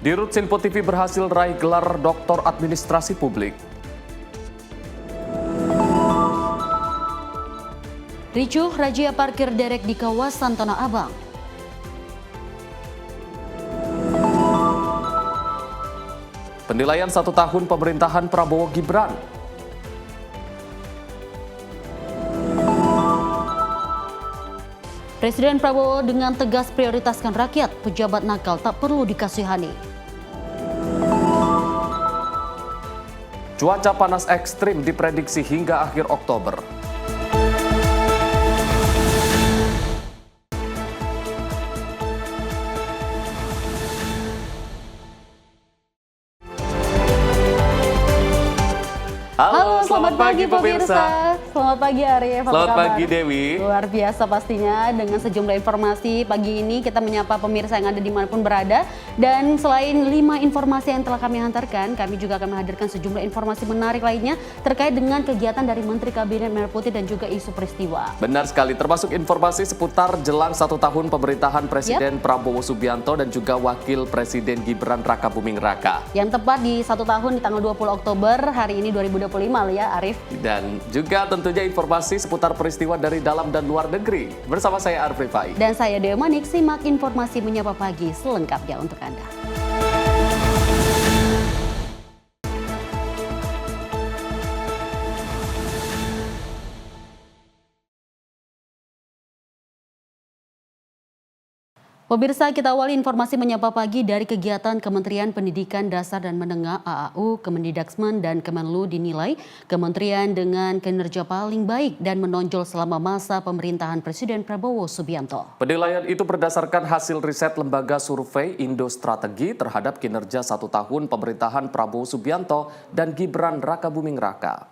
Dirut Sinpo TV berhasil raih gelar Doktor Administrasi Publik. Ricuh razia parkir derek di kawasan Tanah Abang. Penilaian 1 tahun pemerintahan Prabowo Gibran. Presiden Prabowo dengan tegas prioritaskan rakyat, pejabat nakal tak perlu dikasihani. Cuaca panas ekstrim diprediksi hingga akhir Oktober. Halo, selamat pagi pemirsa. Selamat pagi Arif. Selamat pagi Dewi. Luar biasa pastinya dengan sejumlah informasi pagi ini kita menyapa pemirsa yang ada dimanapun berada. Dan selain 5 informasi yang telah kami hantarkan, kami juga akan menghadirkan sejumlah informasi menarik lainnya terkait dengan kegiatan dari Menteri Kabinet Merah Putih dan juga isu peristiwa. Benar sekali, termasuk informasi seputar jelang 1 tahun pemerintahan Presiden Prabowo Subianto dan juga Wakil Presiden Gibran Rakabuming Raka. Yang tepat di 1 tahun di tanggal 20 Oktober hari ini 2025 ya Arif. Dan juga tentunya informasi seputar peristiwa dari dalam dan luar negeri. Bersama saya Arif Rifai. Dan saya Dewa Manik, simak informasi Menyapa Pagi selengkapnya untuk Anda. Pemirsa, kita awali informasi Menyapa Pagi dari kegiatan Kementerian Pendidikan Dasar dan Menengah AAU, Kemendikbud dan Kemenlu dinilai kementerian dengan kinerja paling baik dan menonjol selama masa pemerintahan Presiden Prabowo Subianto. Penilaian itu berdasarkan hasil riset lembaga survei Indo Strategi terhadap kinerja 1 tahun pemerintahan Prabowo Subianto dan Gibran Rakabuming Raka.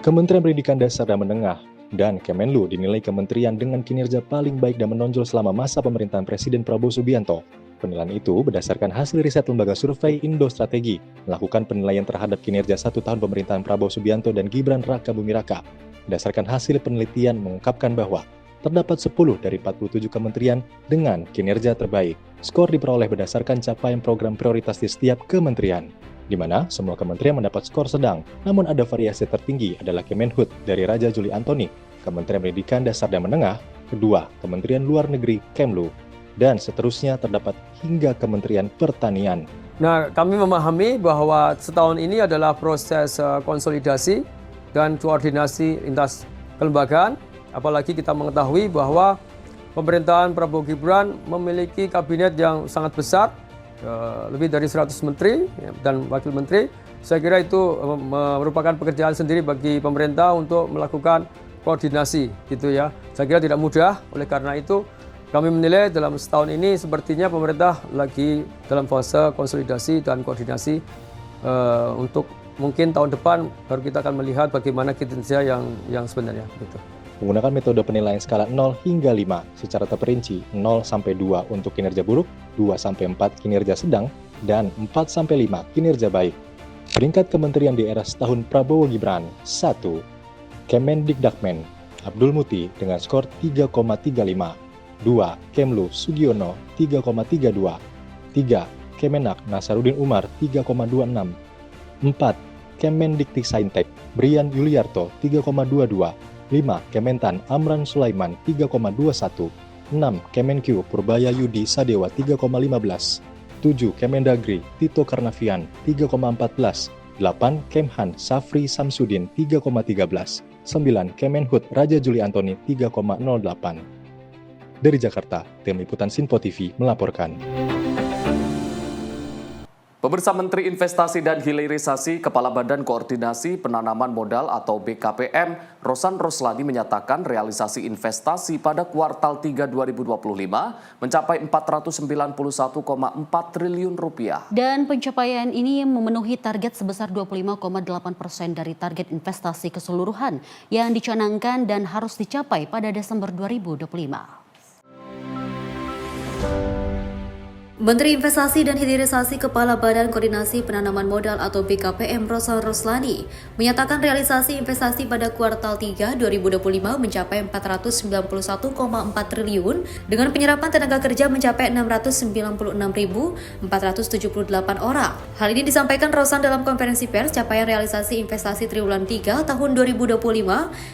Kementerian Pendidikan Dasar dan Menengah dan Kemenlu dinilai kementerian dengan kinerja paling baik dan menonjol selama masa pemerintahan Presiden Prabowo Subianto. Penilaian itu berdasarkan hasil riset lembaga survei Indo Strategi melakukan penilaian terhadap kinerja 1 tahun pemerintahan Prabowo Subianto dan Gibran Rakabuming Raka. Berdasarkan hasil penelitian mengungkapkan bahwa terdapat 10 dari 47 kementerian dengan kinerja terbaik. Skor diperoleh berdasarkan capaian program prioritas di setiap kementerian, di mana semua kementerian mendapat skor sedang, namun ada variasi tertinggi adalah Kemenhub dari Raja Juli Antoni, Kementerian Pendidikan Dasar dan Menengah, kedua Kementerian Luar Negeri Kemlu, dan seterusnya terdapat hingga Kementerian Pertanian. Nah, kami memahami bahwa setahun ini adalah proses konsolidasi dan koordinasi lintas kelembagaan, apalagi kita mengetahui bahwa pemerintahan Prabowo Gibran memiliki kabinet yang sangat besar, lebih dari 100 menteri dan wakil menteri. Saya kira itu merupakan pekerjaan sendiri bagi pemerintah untuk melakukan koordinasi gitu ya. Saya kira tidak mudah, oleh karena itu kami menilai dalam setahun ini sepertinya pemerintah lagi dalam fase konsolidasi dan koordinasi untuk mungkin tahun depan baru kita akan melihat bagaimana kinerja yang sebenarnya gitu. Menggunakan metode penilaian skala 0 hingga 5 secara terperinci, 0 sampai 2 untuk kinerja buruk, 2 sampai 4 kinerja sedang, dan 4 sampai 5 kinerja baik. Peringkat kementerian di era setahun Prabowo Gibran. 1. Kemendikbud Abdul Muti dengan skor 3,35. 2. Kemlu Sugiono 3,32. 3. Kemenak Nasaruddin Umar 3,26. 4. Kemendikbudristek Brian Yuliarto 3,22. 5. Kementan Amran Sulaiman 3,21. 6. Kemenkyu Purbaya Yudi Sadewa 3,15. 7. Kemendagri Tito Karnavian 3,14. 8. Kemhan Safri Samsudin 3,13. 9. Kemenhub Raja Juli Antoni 3,08. Dari Jakarta, Tim Liputan Sinpo TV melaporkan. Pemirsa, Menteri Investasi dan Hilirisasi Kepala Badan Koordinasi Penanaman Modal atau BKPM, Rosan Roslani menyatakan realisasi investasi pada kuartal 3 2025 mencapai 491,4 triliun rupiah. Dan pencapaian ini memenuhi target sebesar 25,8% dari target investasi keseluruhan yang dicanangkan dan harus dicapai pada Desember 2025. Menteri Investasi dan Hilirisasi Kepala Badan Koordinasi Penanaman Modal atau BKPM Rosan Roslani menyatakan realisasi investasi pada kuartal 3 2025 mencapai 491,4 triliun dengan penyerapan tenaga kerja mencapai 696.478 orang. Hal ini disampaikan Rosan dalam konferensi pers capaian realisasi investasi triwulan 3 tahun 2025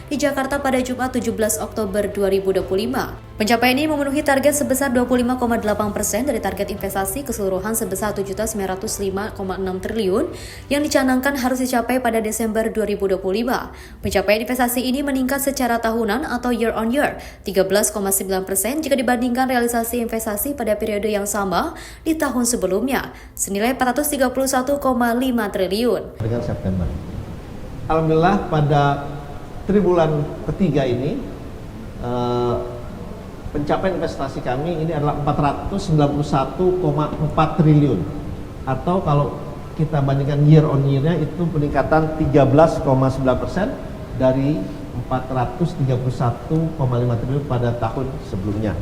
di Jakarta pada Jumat 17 Oktober 2025. Pencapaian ini memenuhi target sebesar 25,8% dari target investasi keseluruhan sebesar 7.905,6 triliun yang dicanangkan harus dicapai pada Desember 2025. Pencapaian investasi ini meningkat secara tahunan atau year on year 13,9% jika dibandingkan realisasi investasi pada periode yang sama di tahun sebelumnya, senilai 431,5 triliun. Dengan September. Alhamdulillah pada triwulan ketiga ini pencapaian investasi kami ini adalah 491,4 triliun atau kalau kita bandingkan year on year-nya itu peningkatan 13,9% dari 431,5 triliun pada tahun sebelumnya.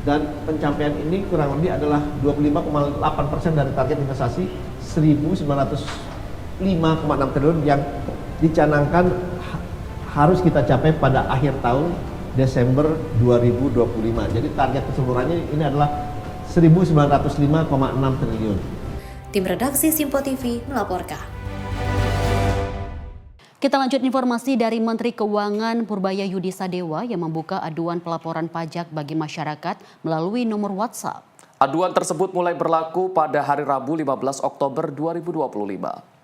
Dan pencapaian ini kurang lebih adalah 25,8% dari target investasi 1.905,6 triliun yang dicanangkan harus kita capai pada akhir tahun Desember 2025. Jadi target keseluruhannya ini adalah 1.905,6 triliun. Tim redaksi Simpo TV melaporkan. Kita lanjut informasi dari Menteri Keuangan Purbaya Yudi Sadewa yang membuka aduan pelaporan pajak bagi masyarakat melalui nomor WhatsApp. Aduan tersebut mulai berlaku pada hari Rabu 15 Oktober 2025.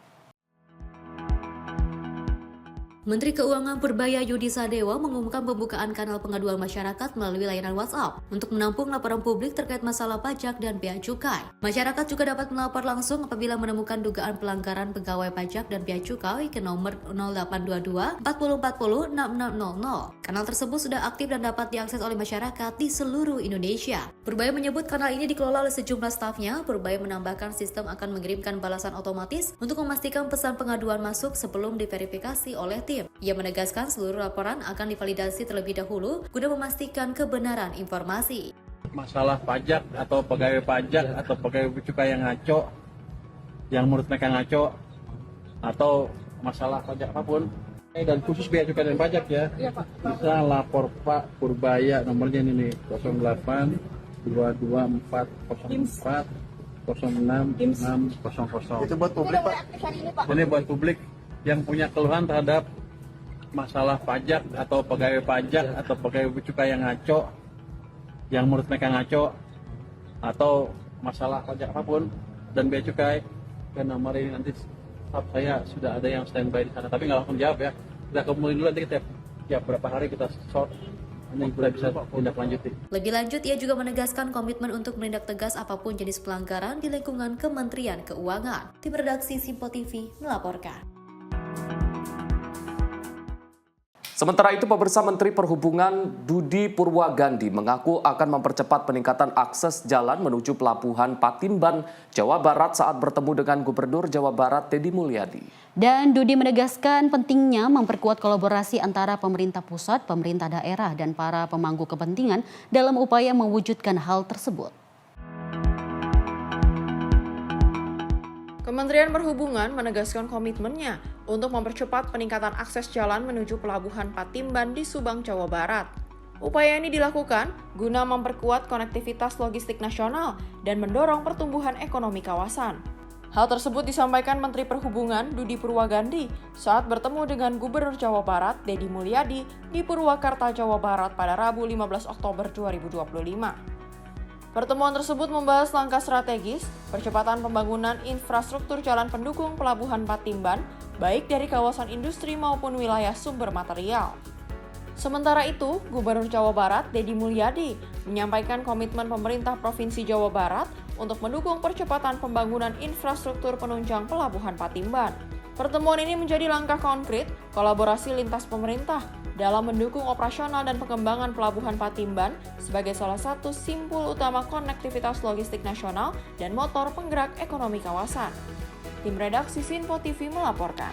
Menteri Keuangan Purbaya Yudi Sadewa mengumumkan pembukaan kanal pengaduan masyarakat melalui layanan WhatsApp untuk menampung laporan publik terkait masalah pajak dan bea cukai. Masyarakat juga dapat melapor langsung apabila menemukan dugaan pelanggaran pegawai pajak dan bea cukai ke nomor 0822 4040 6600. Kanal tersebut sudah aktif dan dapat diakses oleh masyarakat di seluruh Indonesia. Purbaya menyebut kanal ini dikelola oleh sejumlah stafnya. Purbaya menambahkan sistem akan mengirimkan balasan otomatis untuk memastikan pesan pengaduan masuk sebelum diverifikasi oleh tim. Ia menegaskan seluruh laporan akan divalidasi terlebih dahulu guna memastikan kebenaran informasi. Masalah pajak atau pegawai pajak atau pegawai cukai yang ngaco, yang menurut mereka ngaco, atau masalah pajak apapun, dan khusus bea cukai dan pajak ya, bisa lapor Pak Purbaya, nomornya ini nih 08 22404 06600. Itu buat publik, Pak. Ini buat publik yang punya keluhan terhadap masalah pajak atau pegawai pajak atau pegawai cukai yang ngaco, yang menurut mereka ngaco, atau masalah pajak apapun dan bea cukai, dan nomor ini nanti staff saya sudah ada yang standby di sana, tapi nggak langsung jawab ya. Kita kumpulin dulu nanti kita tiap berapa hari kita sort, nanti kita bisa tindak lanjuti. Lebih lanjut, ia juga menegaskan komitmen untuk menindak tegas apapun jenis pelanggaran di lingkungan Kementerian Keuangan. Tim redaksi Simpo TV melaporkan. Sementara itu, pemirsa, Menteri Perhubungan Budi Purwagandi mengaku akan mempercepat peningkatan akses jalan menuju Pelabuhan Patimban, Jawa Barat saat bertemu dengan Gubernur Jawa Barat Deddy Mulyadi. Dan Dudi menegaskan pentingnya memperkuat kolaborasi antara pemerintah pusat, pemerintah daerah, dan para pemangku kepentingan dalam upaya mewujudkan hal tersebut. Kementerian Perhubungan menegaskan komitmennya untuk mempercepat peningkatan akses jalan menuju Pelabuhan Patimban di Subang, Jawa Barat. Upaya ini dilakukan guna memperkuat konektivitas logistik nasional dan mendorong pertumbuhan ekonomi kawasan. Hal tersebut disampaikan Menteri Perhubungan Budi Purwagandi saat bertemu dengan Gubernur Jawa Barat Deddy Mulyadi di Purwakarta, Jawa Barat pada Rabu 15 Oktober 2025. Pertemuan tersebut membahas langkah strategis percepatan pembangunan infrastruktur jalan pendukung Pelabuhan Patimban, baik dari kawasan industri maupun wilayah sumber material. Sementara itu, Gubernur Jawa Barat Deddy Mulyadi menyampaikan komitmen pemerintah Provinsi Jawa Barat untuk mendukung percepatan pembangunan infrastruktur penunjang Pelabuhan Patimban. Pertemuan ini menjadi langkah konkret kolaborasi lintas pemerintah dalam mendukung operasional dan pengembangan Pelabuhan Patimban sebagai salah satu simpul utama konektivitas logistik nasional dan motor penggerak ekonomi kawasan. Tim redaksi Simpo TV melaporkan.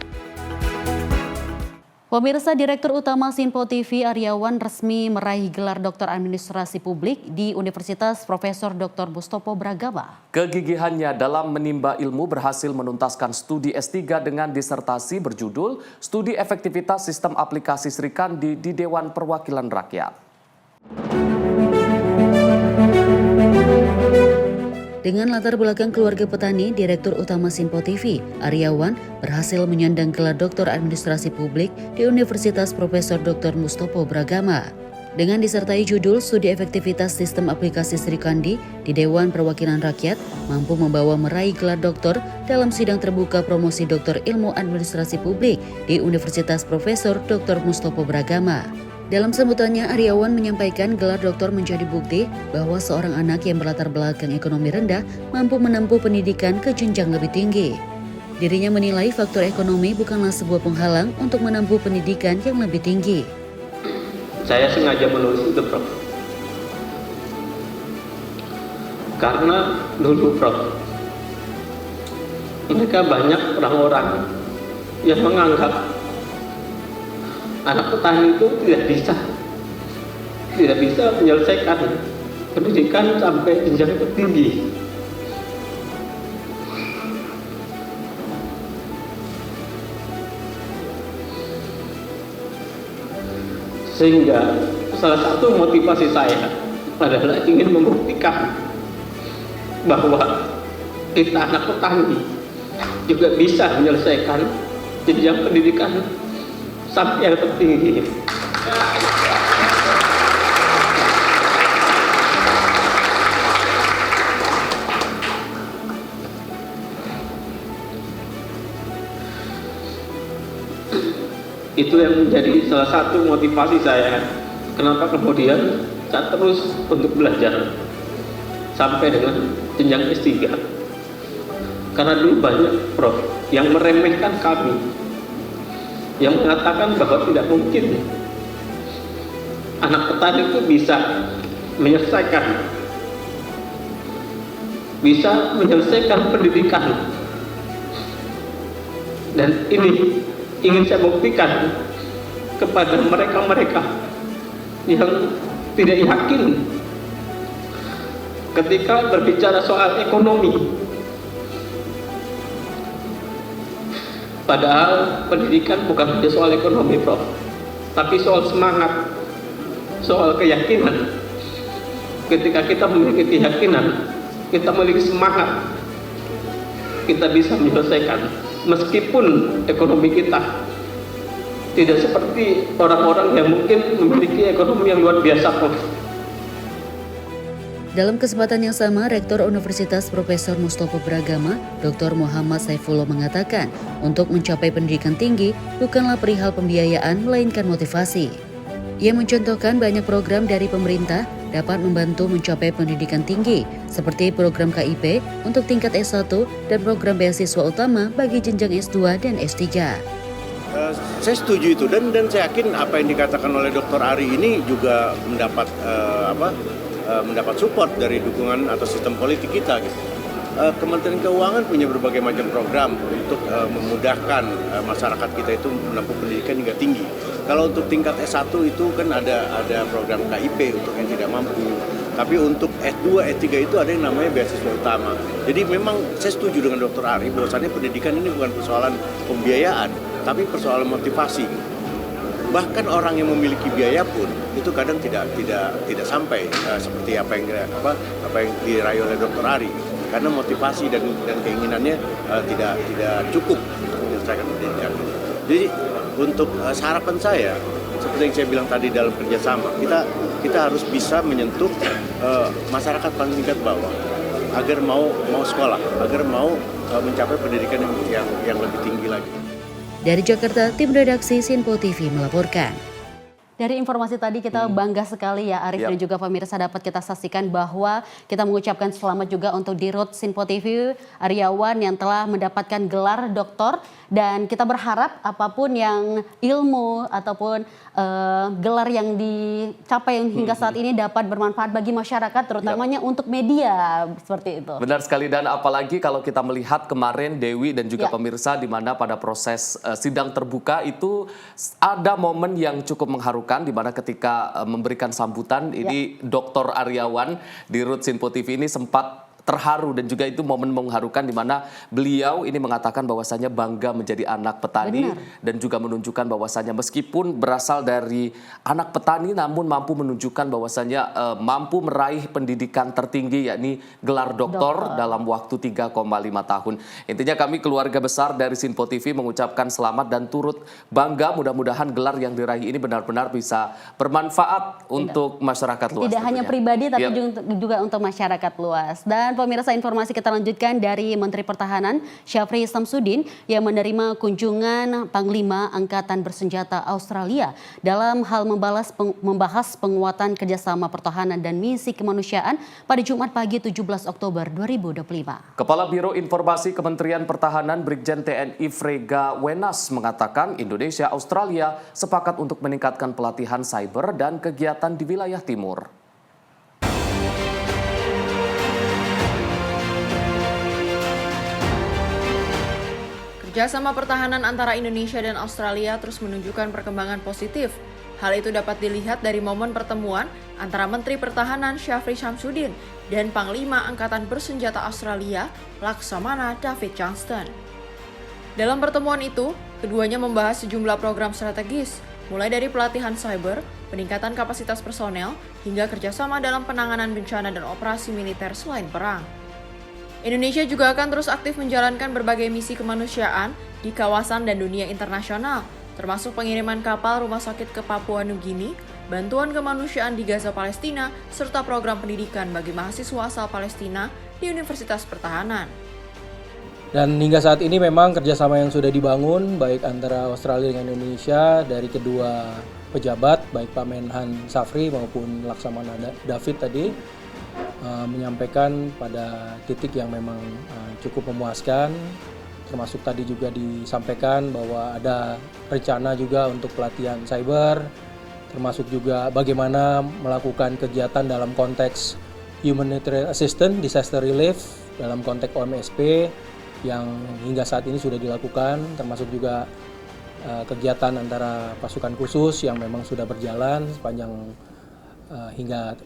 Pemirsa, Direktur Utama Sinpo TV Aryawan resmi meraih gelar Doktor Administrasi Publik di Universitas Profesor Dr. Mustopo Bragama. Kegigihannya dalam menimba ilmu berhasil menuntaskan studi S3 dengan disertasi berjudul Studi Efektivitas Sistem Aplikasi Sri Kandi di Dewan Perwakilan Rakyat. Dengan latar belakang keluarga petani, Direktur Utama Sinpo TV, Aryawan, berhasil menyandang gelar Doktor Administrasi Publik di Universitas Profesor Dr. Mustopo Bragama. Dengan disertai judul Studi Efektivitas Sistem Aplikasi Sri Kandi di Dewan Perwakilan Rakyat, mampu membawa meraih gelar doktor dalam sidang terbuka promosi Doktor Ilmu Administrasi Publik di Universitas Profesor Dr. Mustopo Bragama. Dalam sambutannya, Aryawan menyampaikan gelar doktor menjadi bukti bahwa seorang anak yang berlatar belakang ekonomi rendah mampu menempuh pendidikan ke jenjang lebih tinggi. Dirinya menilai faktor ekonomi bukanlah sebuah penghalang untuk menempuh pendidikan yang lebih tinggi. Saya sengaja menulis itu, Prof. Karena dulu, Prof, mereka banyak orang-orang yang menganggap anak petani itu tidak bisa menyelesaikan pendidikan sampai jenjang tertinggi. Sehingga salah satu motivasi saya adalah ingin membuktikan bahwa kita anak petani juga bisa menyelesaikan jenjang pendidikan sampai yang tertinggi. Itu yang menjadi salah satu motivasi saya. Kenapa kemudian saya terus untuk belajar sampai dengan jenjang S3. Karena dulu banyak, Prof, yang meremehkan kami, yang mengatakan bahwa tidak mungkin anak petani itu bisa menyelesaikan pendidikan. Dan ini ingin saya buktikan kepada mereka-mereka yang tidak yakin ketika berbicara soal ekonomi. Padahal pendidikan bukan hanya soal ekonomi, Prof, tapi soal semangat, soal keyakinan. Ketika kita memiliki keyakinan, kita memiliki semangat, kita bisa menyelesaikan. Meskipun ekonomi kita tidak seperti orang-orang yang mungkin memiliki ekonomi yang luar biasa, Prof. Dalam kesempatan yang sama, Rektor Universitas Profesor Mustopo Bragama, Dr. Muhammad Saifullah mengatakan, untuk mencapai pendidikan tinggi bukanlah perihal pembiayaan, melainkan motivasi. Ia mencontohkan banyak program dari pemerintah dapat membantu mencapai pendidikan tinggi, seperti program KIP untuk tingkat S1 dan program beasiswa utama bagi jenjang S2 dan S3. Saya setuju itu dan saya yakin apa yang dikatakan oleh Dr. Ari ini juga mendapat support dari dukungan atau sistem politik kita. Kementerian Keuangan punya berbagai macam program untuk memudahkan masyarakat kita itu menempuh pendidikan hingga tinggi. Kalau untuk tingkat S1 itu kan ada program KIP untuk yang tidak mampu. Tapi untuk S2, S3 itu ada yang namanya beasiswa utama. Jadi memang saya setuju dengan Dr. Ari bahwasannya pendidikan ini bukan persoalan pembiayaan, tapi persoalan motivasi. Bahkan orang yang memiliki biaya pun itu kadang tidak sampai seperti apa yang diraih oleh Dr. Ari, karena motivasi dan keinginannya tidak cukup untuk menyelesaikan pendidikan. Jadi untuk harapan saya seperti yang saya bilang tadi dalam kerjasama kita harus bisa menyentuh masyarakat paling tingkat bawah agar mau sekolah, agar mau mencapai pendidikan yang lebih tinggi lagi. Dari Jakarta, tim redaksi Sinpo TV melaporkan. Dari informasi tadi kita bangga sekali ya Arif dan juga pemirsa dapat kita saksikan bahwa kita mengucapkan selamat juga untuk Dirut Sinpo TV Aryawan yang telah mendapatkan gelar doktor, dan kita berharap apapun yang ilmu ataupun gelar yang dicapai hingga saat ini dapat bermanfaat bagi masyarakat, terutamanya untuk media seperti itu. Benar sekali, dan apalagi kalau kita melihat kemarin Dewi dan juga pemirsa di mana pada proses sidang terbuka itu ada momen yang cukup mengharukan di mana ketika memberikan sambutan ini Dr. Aryawan Dirut Sinpo TV ini sempat terharu, dan juga itu momen mengharukan di mana beliau ini mengatakan bahwasanya bangga menjadi anak petani. Dan juga menunjukkan bahwasanya meskipun berasal dari anak petani namun mampu menunjukkan bahwasanya mampu meraih pendidikan tertinggi yakni gelar doktor dalam waktu 3,5 tahun. Intinya kami keluarga besar dari Sinpo TV mengucapkan selamat dan turut bangga, mudah-mudahan gelar yang diraih ini benar-benar bisa bermanfaat untuk masyarakat luas. Tidak hanya pribadi tapi juga untuk masyarakat luas. Dan pemirsa, informasi kita lanjutkan dari Menteri Pertahanan Syafri Samsudin yang menerima kunjungan Panglima Angkatan Bersenjata Australia dalam hal membahas penguatan kerjasama pertahanan dan misi kemanusiaan pada Jumat pagi 17 Oktober 2025. Kepala Biro Informasi Kementerian Pertahanan Brigjen TNI Frega Wenas mengatakan Indonesia Australia sepakat untuk meningkatkan pelatihan cyber dan kegiatan di wilayah timur. Kerjasama pertahanan antara Indonesia dan Australia terus menunjukkan perkembangan positif. Hal itu dapat dilihat dari momen pertemuan antara Menteri Pertahanan Syafri Samsudin dan Panglima Angkatan Bersenjata Australia, Laksamana David Johnston. Dalam pertemuan itu, keduanya membahas sejumlah program strategis, mulai dari pelatihan cyber, peningkatan kapasitas personel, hingga kerjasama dalam penanganan bencana dan operasi militer selain perang. Indonesia juga akan terus aktif menjalankan berbagai misi kemanusiaan di kawasan dan dunia internasional, termasuk pengiriman kapal rumah sakit ke Papua Nugini, bantuan kemanusiaan di Gaza Palestina, serta program pendidikan bagi mahasiswa asal Palestina di Universitas Pertahanan. Dan hingga saat ini memang kerjasama yang sudah dibangun baik antara Australia dengan Indonesia dari kedua pejabat, baik Pak Menhan Syafri maupun Laksamana David tadi, menyampaikan pada titik yang memang cukup memuaskan, termasuk tadi juga disampaikan bahwa ada rencana juga untuk pelatihan cyber, termasuk juga bagaimana melakukan kegiatan dalam konteks humanitarian assistance, disaster relief, dalam konteks OMSP yang hingga saat ini sudah dilakukan, termasuk juga kegiatan antara pasukan khusus yang memang sudah berjalan sepanjang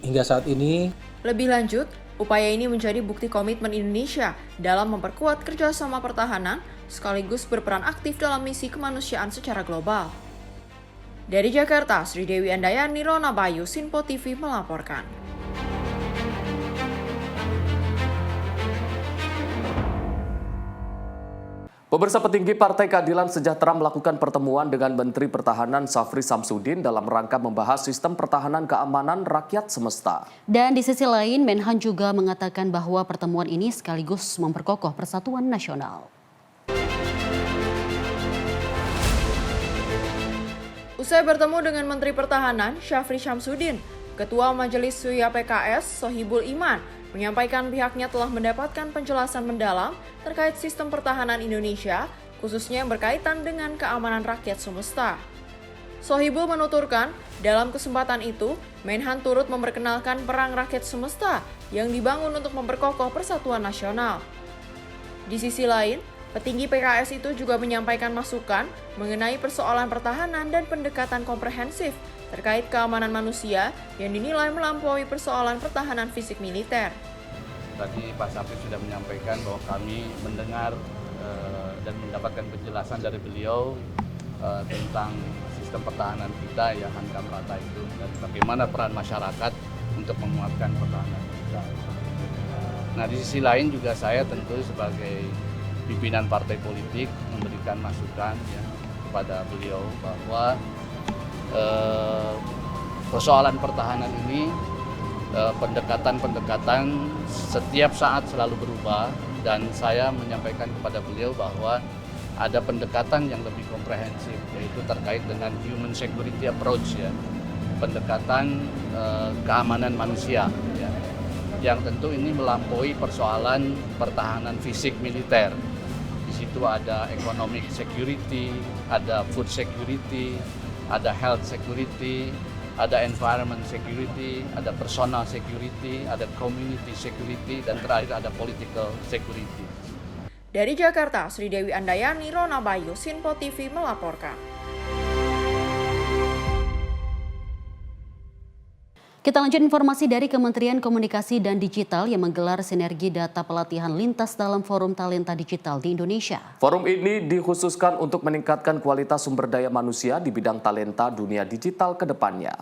hingga saat ini. Lebih lanjut, upaya ini menjadi bukti komitmen Indonesia dalam memperkuat kerjasama pertahanan sekaligus berperan aktif dalam misi kemanusiaan secara global. Dari Jakarta, Sri Dewi Andayani, Rona Bayu, Sinpo TV melaporkan. Pemirsa, petinggi Partai Keadilan Sejahtera melakukan pertemuan dengan Menteri Pertahanan Syafri Samsudin dalam rangka membahas sistem pertahanan keamanan rakyat semesta. Dan di sisi lain, Menhan juga mengatakan bahwa pertemuan ini sekaligus memperkokoh persatuan nasional. Usai bertemu dengan Menteri Pertahanan Syafri Samsudin, Ketua Majelis Syura PKS Sohibul Iman menyampaikan pihaknya telah mendapatkan penjelasan mendalam terkait sistem pertahanan Indonesia, khususnya yang berkaitan dengan keamanan rakyat semesta. Sohibul menuturkan, dalam kesempatan itu, Menhan turut memperkenalkan Perang Rakyat Semesta yang dibangun untuk memperkokoh persatuan nasional. Di sisi lain, petinggi PKS itu juga menyampaikan masukan mengenai persoalan pertahanan dan pendekatan komprehensif terkait keamanan manusia yang dinilai melampaui persoalan pertahanan fisik militer. Tadi Pak Syafri sudah menyampaikan bahwa kami mendengar dan mendapatkan penjelasan dari beliau tentang sistem pertahanan kita yang hankam rata itu dan bagaimana peran masyarakat untuk menguatkan pertahanan kita. Nah, di sisi lain juga saya tentu sebagai pimpinan partai politik memberikan masukan ya, kepada beliau bahwa persoalan pertahanan ini pendekatan-pendekatan setiap saat selalu berubah, dan saya menyampaikan kepada beliau bahwa ada pendekatan yang lebih komprehensif, yaitu terkait dengan human security approach ya, pendekatan keamanan manusia, ya, yang tentu ini melampaui persoalan pertahanan fisik militer. Di situ ada economic security, ada food security, ada health security, ada environment security, ada personal security, ada community security, dan terakhir ada political security. Dari Jakarta, Sri Dewi Andayani, Rona Bayu, Sinpo TV melaporkan. Kita lanjut informasi dari Kementerian Komunikasi dan Digital yang menggelar sinergi data pelatihan lintas dalam Forum Talenta Digital di Indonesia. Forum ini dikhususkan untuk meningkatkan kualitas sumber daya manusia di bidang talenta dunia digital ke depannya.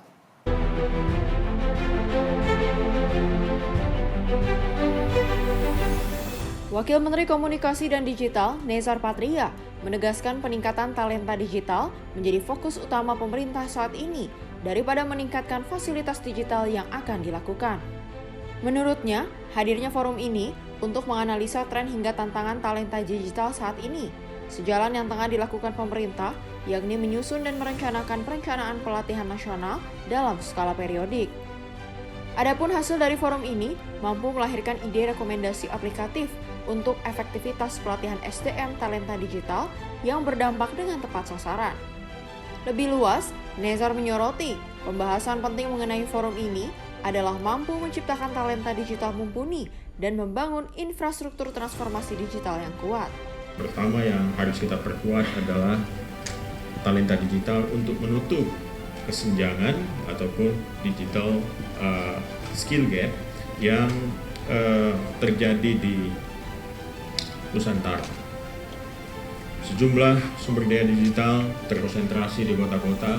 Wakil Menteri Komunikasi dan Digital, Nezar Patria, menegaskan peningkatan talenta digital menjadi fokus utama pemerintah saat ini daripada meningkatkan fasilitas digital yang akan dilakukan. Menurutnya, hadirnya forum ini untuk menganalisa tren hingga tantangan talenta digital saat ini, sejalan yang tengah dilakukan pemerintah, yakni menyusun dan merencanakan perencanaan pelatihan nasional dalam skala periodik. Adapun hasil dari forum ini mampu melahirkan ide rekomendasi aplikatif untuk efektivitas pelatihan SDM talenta digital yang berdampak dengan tepat sasaran. Lebih luas, Nezar menyoroti pembahasan penting mengenai forum ini adalah mampu menciptakan talenta digital mumpuni dan membangun infrastruktur transformasi digital yang kuat. Pertama yang harus kita perkuat adalah talenta digital untuk menutup kesenjangan ataupun digital skill gap yang terjadi di Nusantara. Sejumlah sumber daya digital terkonsentrasi di kota-kota,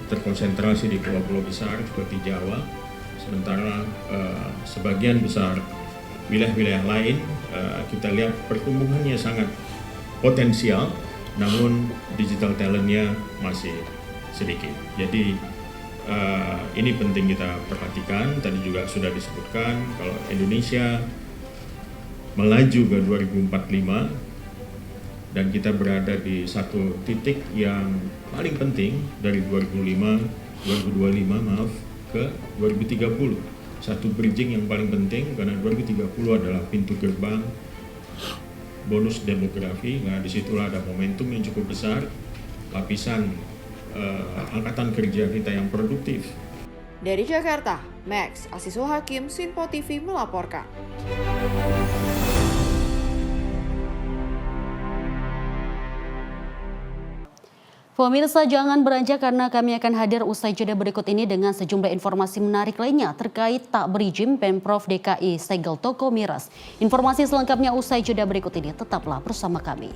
terkonsentrasi di pulau-pulau besar seperti Jawa, sementara sebagian besar wilayah-wilayah lain kita lihat pertumbuhannya sangat potensial, namun digital talentnya masih sedikit. Jadi ini penting kita perhatikan. Tadi juga sudah disebutkan kalau Indonesia melaju ke 2045 dan kita berada di satu titik yang paling penting dari 2025 ke 2030. Satu bridging yang paling penting karena 2030 adalah pintu gerbang bonus demografi. Nah, disitulah ada momentum yang cukup besar, lapisan angkatan kerja kita yang produktif. Dari Jakarta, Max Asisul Hakim, Sinpo TV melaporkan. Pemirsa, jangan beranjak karena kami akan hadir usai jeda berikut ini dengan sejumlah informasi menarik lainnya terkait tak berizin Pemprov DKI segel toko miras. Informasi selengkapnya usai jeda berikut ini, tetaplah bersama kami.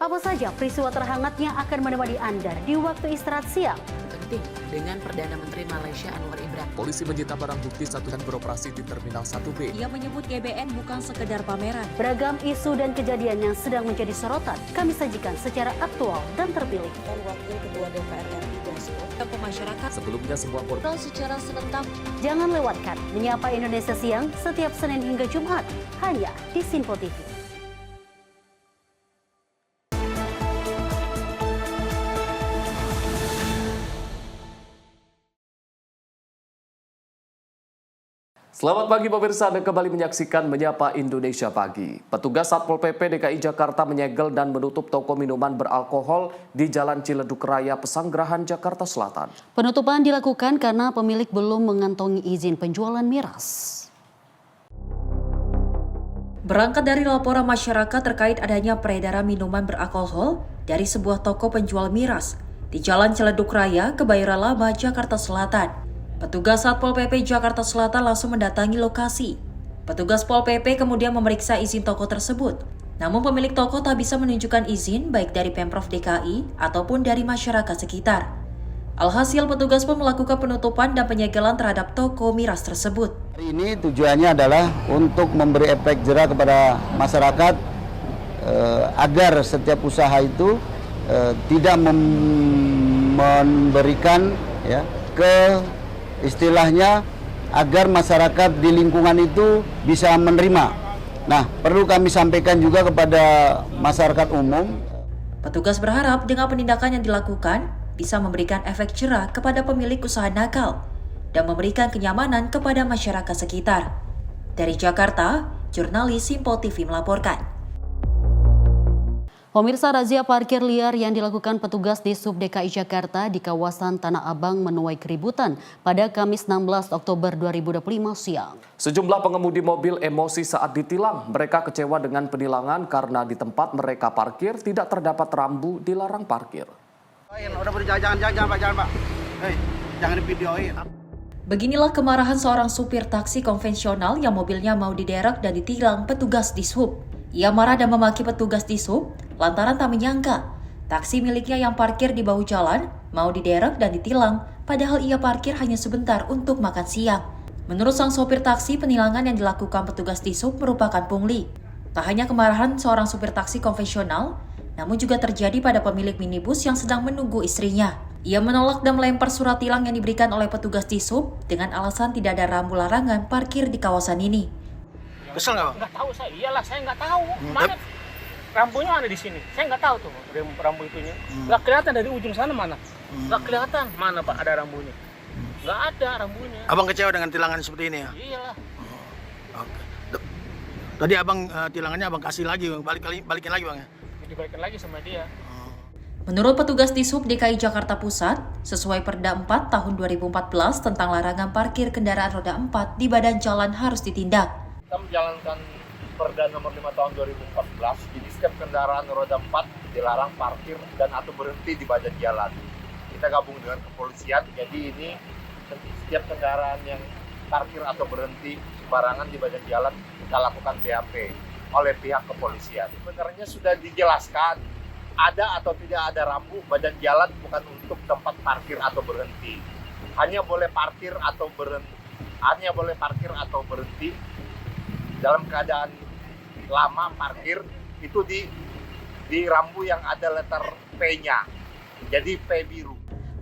Apa saja peristiwa terhangatnya akan menemani Anda di waktu istirahat siang? Penting dengan Perdana Menteri Malaysia Anwar Ibrahim. Polisi menyita barang bukti dan beroperasi di Terminal 1B. Ia menyebut GBN bukan sekedar pameran. Beragam isu dan kejadian yang sedang menjadi sorotan kami sajikan secara aktual dan terpilih. Dan Wakil Ketua DPR RI Dasko ke masyarakat. Sebelumnya semua portal secara serentak. Jangan lewatkan Menyapa Indonesia Siang setiap Senin hingga Jumat hanya di Sinpo TV. Selamat pagi pemirsa, Anda kembali menyaksikan Menyapa Indonesia Pagi. Petugas Satpol PP DKI Jakarta menyegel dan menutup toko minuman beralkohol di Jalan Ciledug Raya, Pesanggerahan, Jakarta Selatan. Penutupan dilakukan karena pemilik belum mengantongi izin penjualan miras. Berangkat dari laporan masyarakat terkait adanya peredaran minuman beralkohol dari sebuah toko penjual miras di Jalan Ciledug Raya, Kebayoran Lama, Jakarta Selatan. Petugas Satpol PP Jakarta Selatan langsung mendatangi lokasi. Petugas Pol PP kemudian memeriksa izin toko tersebut. Namun pemilik toko tak bisa menunjukkan izin baik dari Pemprov DKI ataupun dari masyarakat sekitar. Alhasil petugas pun melakukan penutupan dan penyegelan terhadap toko miras tersebut. Hari ini tujuannya adalah untuk memberi efek jera kepada masyarakat agar setiap usaha itu tidak memberikan istilahnya agar masyarakat di lingkungan itu bisa menerima. Nah, perlu kami sampaikan juga kepada masyarakat umum. Petugas berharap dengan penindakan yang dilakukan bisa memberikan efek jera kepada pemilik usaha nakal dan memberikan kenyamanan kepada masyarakat sekitar. Dari Jakarta, jurnalis Simpo TV melaporkan. Pemirsa, razia parkir liar yang dilakukan petugas di Sub DKI Jakarta di kawasan Tanah Abang menuai keributan pada Kamis 16 Oktober 2025 siang. Sejumlah pengemudi mobil emosi saat ditilang. Mereka kecewa dengan penilangan karena di tempat mereka parkir tidak terdapat rambu dilarang parkir. Udah jangan Pak. Hei, jangan divideoin. Beginilah kemarahan seorang supir taksi konvensional yang mobilnya mau diderek dan ditilang petugas di Sub. Ia marah dan memaki petugas di Sub lantaran tak menyangka taksi miliknya yang parkir di bahu jalan mau diderek dan ditilang, padahal ia parkir hanya sebentar untuk makan siang. Menurut sang sopir taksi, penilangan yang dilakukan petugas di Sub merupakan pungli. Tak hanya kemarahan seorang supir taksi konvensional, namun juga terjadi pada pemilik minibus yang sedang menunggu istrinya. Ia menolak dan melempar surat tilang yang diberikan oleh petugas di Sub dengan alasan tidak ada rambu larangan parkir di kawasan ini. Kesel nggak, Bang? Nggak tahu saya, iyalah saya nggak tahu. Mana rambunya ada di sini? Saya nggak tahu tuh rambu itunya. Nggak kelihatan dari ujung sana mana? Nggak kelihatan mana Pak ada rambunya? Nggak ada rambunya. Abang kecewa dengan tilangan seperti ini ya? Iyalah. Oke. Tadi abang tilangannya abang kasih lagi, balikin lagi Bang ya? Dibalikin lagi sama dia. Menurut petugas di Sub DKI Jakarta Pusat, sesuai Perda 4 tahun 2014 tentang larangan parkir kendaraan roda 4 di badan jalan harus ditindak. Kita menjalankan Perda nomor 5 tahun 2014, jadi setiap kendaraan roda 4 dilarang parkir dan atau berhenti di badan jalan. Kita gabung dengan kepolisian, jadi ini setiap kendaraan yang parkir atau berhenti sembarangan di badan jalan kita lakukan BAP oleh pihak kepolisian. Sebenarnya sudah dijelaskan, ada atau tidak ada rambu badan jalan bukan untuk tempat parkir atau berhenti. Hanya boleh parkir atau berhenti dalam keadaan lama parkir itu di rambu yang ada letter P-nya, jadi P biru.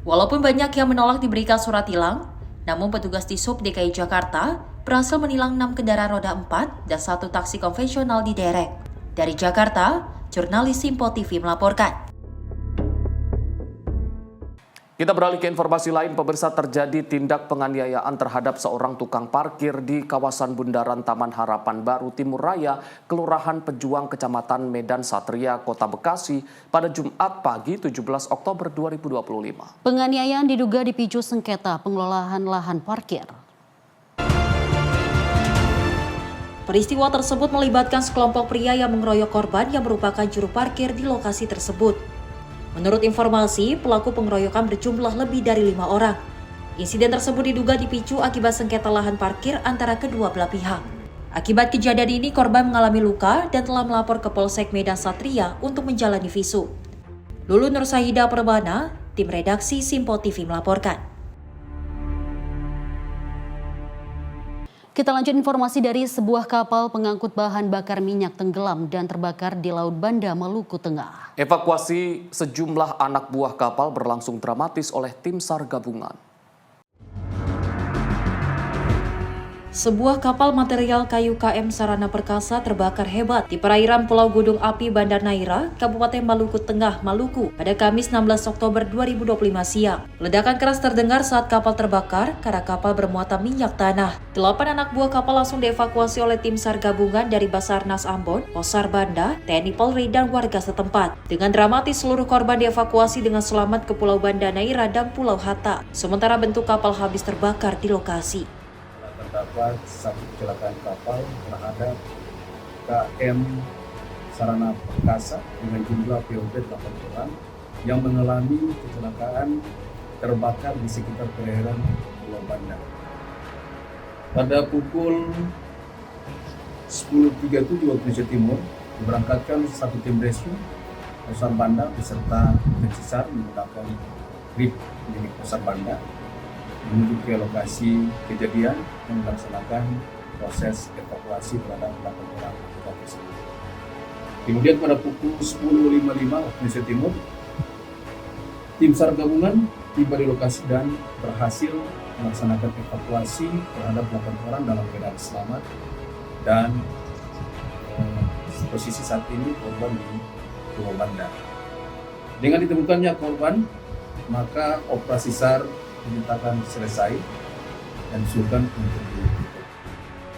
Walaupun banyak yang menolak diberikan surat tilang, namun petugas di Sub DKI Jakarta berhasil menilang 6 kendaraan roda 4 dan 1 taksi konvensional diderek. Dari Jakarta, jurnalis Simpo TV melaporkan. Kita beralih ke informasi lain, pemirsa, terjadi tindak penganiayaan terhadap seorang tukang parkir di kawasan Bundaran Taman Harapan Baru Timur Raya, Kelurahan Pejuang, Kecamatan Medan Satria, Kota Bekasi pada Jumat pagi 17 Oktober 2025. Penganiayaan diduga dipicu sengketa pengelolaan lahan parkir. Peristiwa tersebut melibatkan sekelompok pria yang mengeroyok korban yang merupakan juru parkir di lokasi tersebut. Menurut informasi, pelaku pengeroyokan berjumlah lebih dari 5 orang. Insiden tersebut diduga dipicu akibat sengketa lahan parkir antara kedua belah pihak. Akibat kejadian ini, korban mengalami luka dan telah melapor ke Polsek Medan Satria untuk menjalani visum. Lulu Nursahida Permana, tim redaksi Simpo TV melaporkan. Kita lanjut informasi dari sebuah kapal pengangkut bahan bakar minyak tenggelam dan terbakar di Laut Banda, Maluku Tengah. Evakuasi sejumlah anak buah kapal berlangsung dramatis oleh tim SAR gabungan. Sebuah kapal material kayu KM Sarana Perkasa terbakar hebat di perairan Pulau Gunung Api Bandar Naira, Kabupaten Maluku Tengah, Maluku pada Kamis 16 Oktober 2025 siang. Ledakan keras terdengar saat kapal terbakar karena kapal bermuatan minyak tanah. 8 anak buah kapal langsung dievakuasi oleh tim SAR gabungan dari Basarnas Ambon, Posar Banda, TNI Polri, dan warga setempat. Dengan dramatis seluruh korban dievakuasi dengan selamat ke Pulau Banda Naira dan Pulau Hatta. Sementara bentuk kapal habis terbakar di lokasi. Terdapat satu kecelakaan kapal terhadap KM Sarana Perkasa dengan jumlah POD 8 orang yang mengalami kecelakaan terbakar di sekitar perairan Pulau Banda. Pada pukul 10.37 waktu Indonesia Timur, diberangkatkan satu tim rescue Posar Banda beserta tim SAR menggunakan RIP milik Posar Banda menuju ke lokasi kejadian dan melaksanakan proses evakuasi terhadap 8 orang abk tersebut. Kemudian pada pukul 10.55 waktu Indonesia Timur, tim SAR gabungan tiba di lokasi dan berhasil melaksanakan evakuasi terhadap 8 orang dalam keadaan selamat, dan posisi saat ini korban di Pulau Banda. Dengan ditemukannya korban, maka operasi SAR dinyatakan selesai dan disuruhkan untuk ditutup.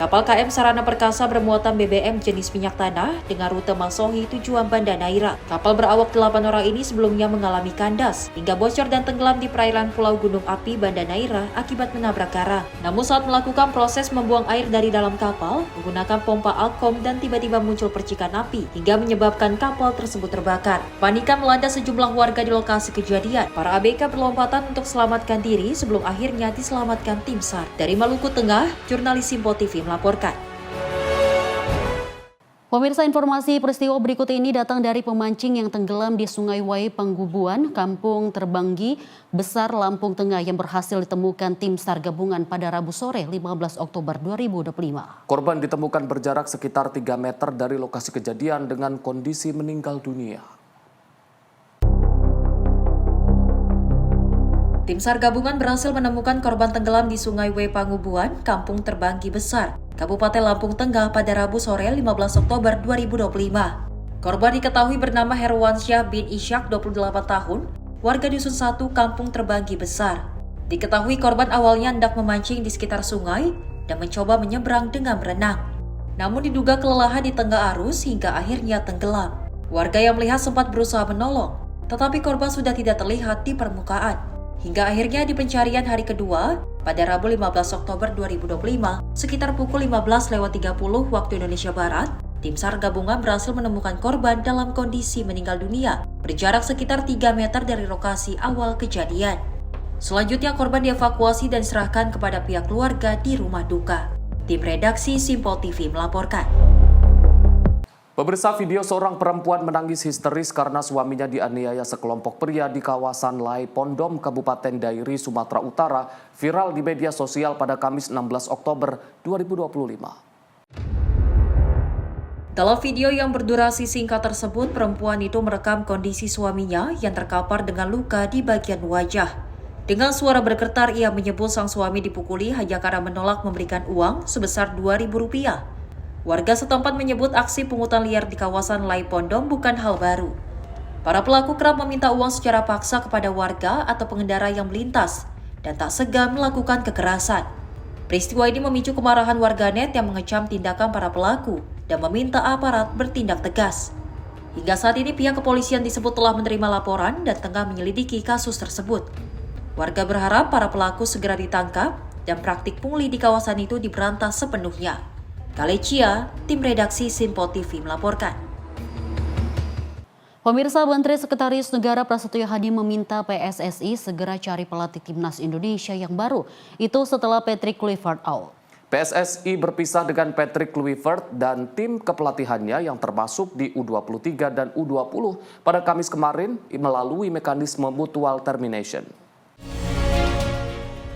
Kapal KM Sarana Perkasa bermuatan BBM jenis minyak tanah dengan rute Masohi tujuan Banda Neira. Kapal berawak 8 orang ini sebelumnya mengalami kandas hingga bocor dan tenggelam di perairan Pulau Gunung Api Banda Neira akibat menabrak karang. Namun saat melakukan proses membuang air dari dalam kapal menggunakan pompa Alkom dan tiba-tiba muncul percikan api hingga menyebabkan kapal tersebut terbakar. Panikan melanda sejumlah warga di lokasi kejadian. Para ABK berlompatan untuk selamatkan diri sebelum akhirnya diselamatkan tim SAR. Dari Maluku Tengah, jurnalis Simpo TV melaporkan. Pemirsa, informasi peristiwa berikut ini datang dari pemancing yang tenggelam di Sungai Wai Panggubuan, Kampung Terbanggi Besar, Lampung Tengah yang berhasil ditemukan tim SAR gabungan pada Rabu sore 15 Oktober 2025. Korban ditemukan berjarak sekitar 3 meter dari lokasi kejadian dengan kondisi meninggal dunia. Tim SAR gabungan berhasil menemukan korban tenggelam di Sungai Wai Panggubuan, Kampung Terbanggi Besar, Kabupaten Lampung Tengah pada Rabu sore 15 Oktober 2025. Korban diketahui bernama Herwansyah bin Ishak, 28 tahun, warga Dusun 1, Kampung Terbanggi Besar. Diketahui korban awalnya hendak memancing di sekitar sungai dan mencoba menyeberang dengan berenang. Namun diduga kelelahan di tengah arus hingga akhirnya tenggelam. Warga yang melihat sempat berusaha menolong, tetapi korban sudah tidak terlihat di permukaan. Hingga akhirnya di pencarian hari kedua, pada Rabu 15 Oktober 2025, sekitar pukul 15.30 waktu Indonesia Barat, tim SAR gabungan berhasil menemukan korban dalam kondisi meninggal dunia, berjarak sekitar 3 meter dari lokasi awal kejadian. Selanjutnya korban dievakuasi dan diserahkan kepada pihak keluarga di rumah duka. Tim redaksi Simpo TV melaporkan. Pemirsa, video seorang perempuan menangis histeris karena suaminya dianiaya sekelompok pria di kawasan Lai Pondom, Kabupaten Dairi, Sumatera Utara, viral di media sosial pada Kamis 16 Oktober 2025. Dalam video yang berdurasi singkat tersebut, perempuan itu merekam kondisi suaminya yang terkapar dengan luka di bagian wajah. Dengan suara bergetar, ia menyebut sang suami dipukuli hanya karena menolak memberikan uang sebesar Rp2.000. Warga setempat menyebut aksi pungutan liar di kawasan Lai Pondom bukan hal baru. Para pelaku kerap meminta uang secara paksa kepada warga atau pengendara yang melintas dan tak segan melakukan kekerasan. Peristiwa ini memicu kemarahan warganet yang mengecam tindakan para pelaku dan meminta aparat bertindak tegas. Hingga saat ini pihak kepolisian disebut telah menerima laporan dan tengah menyelidiki kasus tersebut. Warga berharap para pelaku segera ditangkap dan praktik pungli di kawasan itu diberantas sepenuhnya. Kalecia, tim redaksi Simpo TV melaporkan. Pemirsa, Menteri Sekretaris Negara Prasetyo Hadi meminta PSSI segera cari pelatih timnas Indonesia yang baru. Itu setelah Patrick Kluivert out. PSSI berpisah dengan Patrick Kluivert dan tim kepelatihannya yang termasuk di U23 dan U20 pada Kamis kemarin melalui mekanisme mutual termination.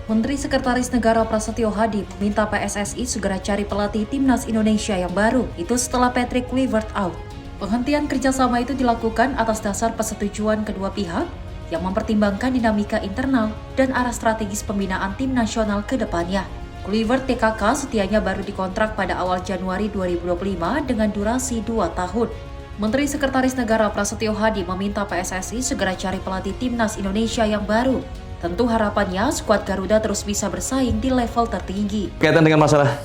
Menteri Sekretaris Negara Prasetyo Hadi meminta PSSI segera cari pelatih timnas Indonesia yang baru. Itu setelah Patrick Kluivert out. Penghentian kerjasama itu dilakukan atas dasar persetujuan kedua pihak yang mempertimbangkan dinamika internal dan arah strategis pembinaan tim nasional ke depannya. Kluivert TKK setianya baru dikontrak pada awal Januari 2025 dengan durasi 2 tahun. Menteri Sekretaris Negara Prasetyo Hadi meminta PSSI segera cari pelatih timnas Indonesia yang baru. Tentu harapannya skuad Garuda terus bisa bersaing di level tertinggi. Kaitan dengan masalah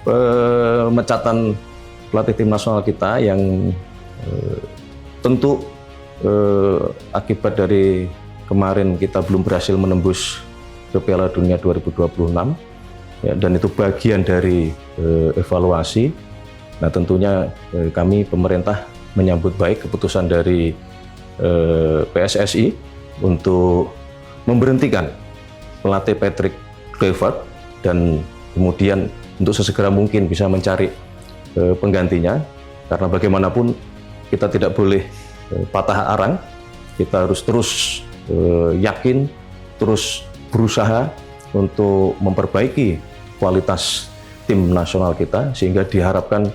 pemecatan pelatih tim nasional kita yang tentu akibat dari kemarin kita belum berhasil menembus ke Piala Dunia 2026 ya, dan itu bagian dari evaluasi. Nah tentunya kami pemerintah menyambut baik keputusan dari PSSI untuk memberhentikan pelatih Patrick Kluivert dan kemudian untuk sesegera mungkin bisa mencari penggantinya, karena bagaimanapun kita tidak boleh patah arang, kita harus terus yakin, terus berusaha untuk memperbaiki kualitas tim nasional kita sehingga diharapkan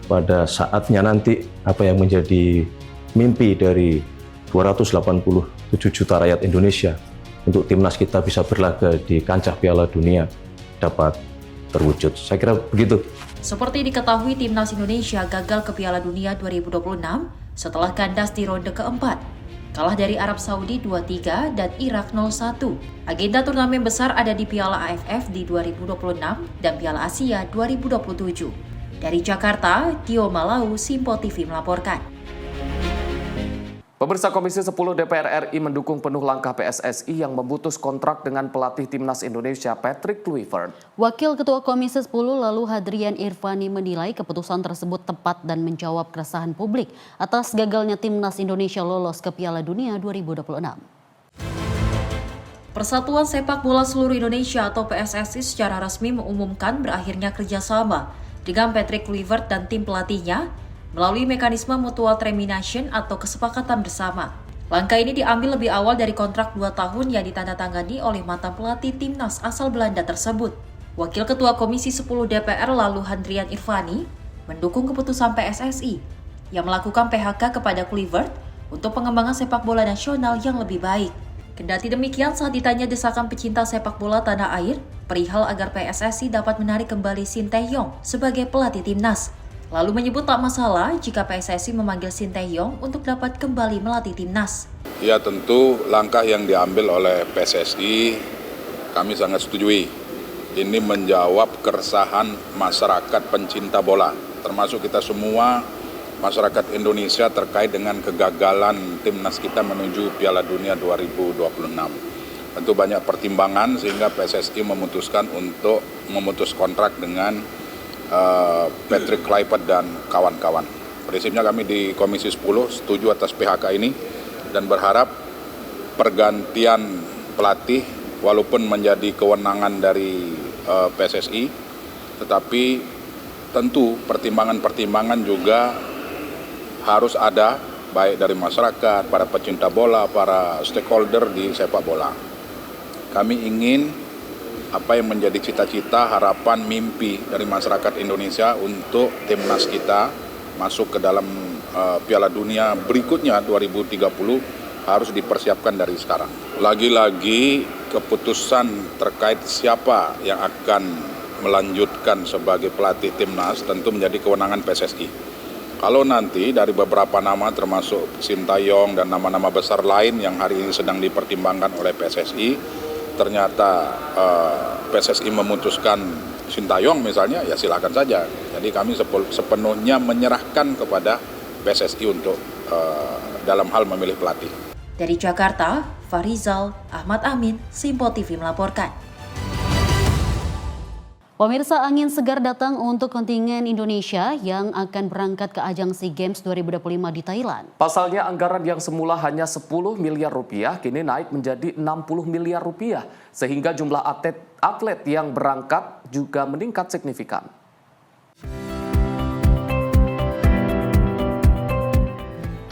pada saatnya nanti apa yang menjadi mimpi dari 287 juta rakyat Indonesia untuk timnas kita bisa berlaga di kancah Piala Dunia dapat terwujud. Saya kira begitu. Seperti diketahui, timnas Indonesia gagal ke Piala Dunia 2026 setelah kandas di ronde keempat. Kalah dari Arab Saudi 2-3 dan Irak 0-1. Agenda turnamen besar ada di Piala AFF di 2026 dan Piala Asia 2027. Dari Jakarta, Tio Malau, Simpo TV melaporkan. Pemirsa, Komisi 10 DPR RI mendukung penuh langkah PSSI yang memutus kontrak dengan pelatih timnas Indonesia Patrick Kluivert. Wakil Ketua Komisi 10 lalu Hadrian Irvani menilai keputusan tersebut tepat dan menjawab keresahan publik atas gagalnya timnas Indonesia lolos ke Piala Dunia 2026. Persatuan Sepak Bola Seluruh Indonesia atau PSSI secara resmi mengumumkan berakhirnya kerjasama dengan Patrick Kluivert dan tim pelatihnya melalui mekanisme mutual termination atau kesepakatan bersama. Langkah ini diambil lebih awal dari kontrak 2 tahun yang ditandatangani oleh mantan pelatih timnas asal Belanda tersebut. Wakil Ketua Komisi 10 DPR lalu Hadrian Irvani mendukung keputusan PSSI yang melakukan PHK kepada Kluivert untuk pengembangan sepak bola nasional yang lebih baik. Kendati demikian, saat ditanya desakan pecinta sepak bola tanah air perihal agar PSSI dapat menarik kembali Shin Tae-yong sebagai pelatih timnas, lalu menyebut tak masalah jika PSSI memanggil Shin Tae-yong untuk dapat kembali melatih timnas. Ya, tentu langkah yang diambil oleh PSSI kami sangat setujui. Ini menjawab keresahan masyarakat pencinta bola, termasuk kita semua masyarakat Indonesia terkait dengan kegagalan timnas kita menuju Piala Dunia 2026. Tentu banyak pertimbangan sehingga PSSI memutuskan untuk memutus kontrak dengan Patrick Kluivert dan kawan-kawan. Prinsipnya kami di Komisi 10 setuju atas PHK ini dan berharap pergantian pelatih walaupun menjadi kewenangan dari PSSI, tetapi tentu pertimbangan-pertimbangan juga harus ada baik dari masyarakat, para pecinta bola, para stakeholder di sepak bola. Kami ingin apa yang menjadi cita-cita, harapan, mimpi dari masyarakat Indonesia untuk timnas kita masuk ke dalam Piala Dunia berikutnya 2030 harus dipersiapkan dari sekarang. Lagi-lagi keputusan terkait siapa yang akan melanjutkan sebagai pelatih timnas tentu menjadi kewenangan PSSI. Kalau nanti dari beberapa nama termasuk Shin Tae-yong dan nama-nama besar lain yang hari ini sedang dipertimbangkan oleh PSSI, ternyata PSSI memutuskan Shin Tae-yong misalnya, ya silakan saja. Jadi kami sepenuhnya menyerahkan kepada PSSI untuk dalam hal memilih pelatih. Dari Jakarta, Farizal Ahmad Amin, Simpo TV melaporkan. Pemirsa, angin segar datang untuk kontingen Indonesia yang akan berangkat ke ajang SEA Games 2025 di Thailand. Pasalnya anggaran yang semula hanya 10 miliar rupiah kini naik menjadi 60 miliar rupiah. Sehingga jumlah atlet yang berangkat juga meningkat signifikan.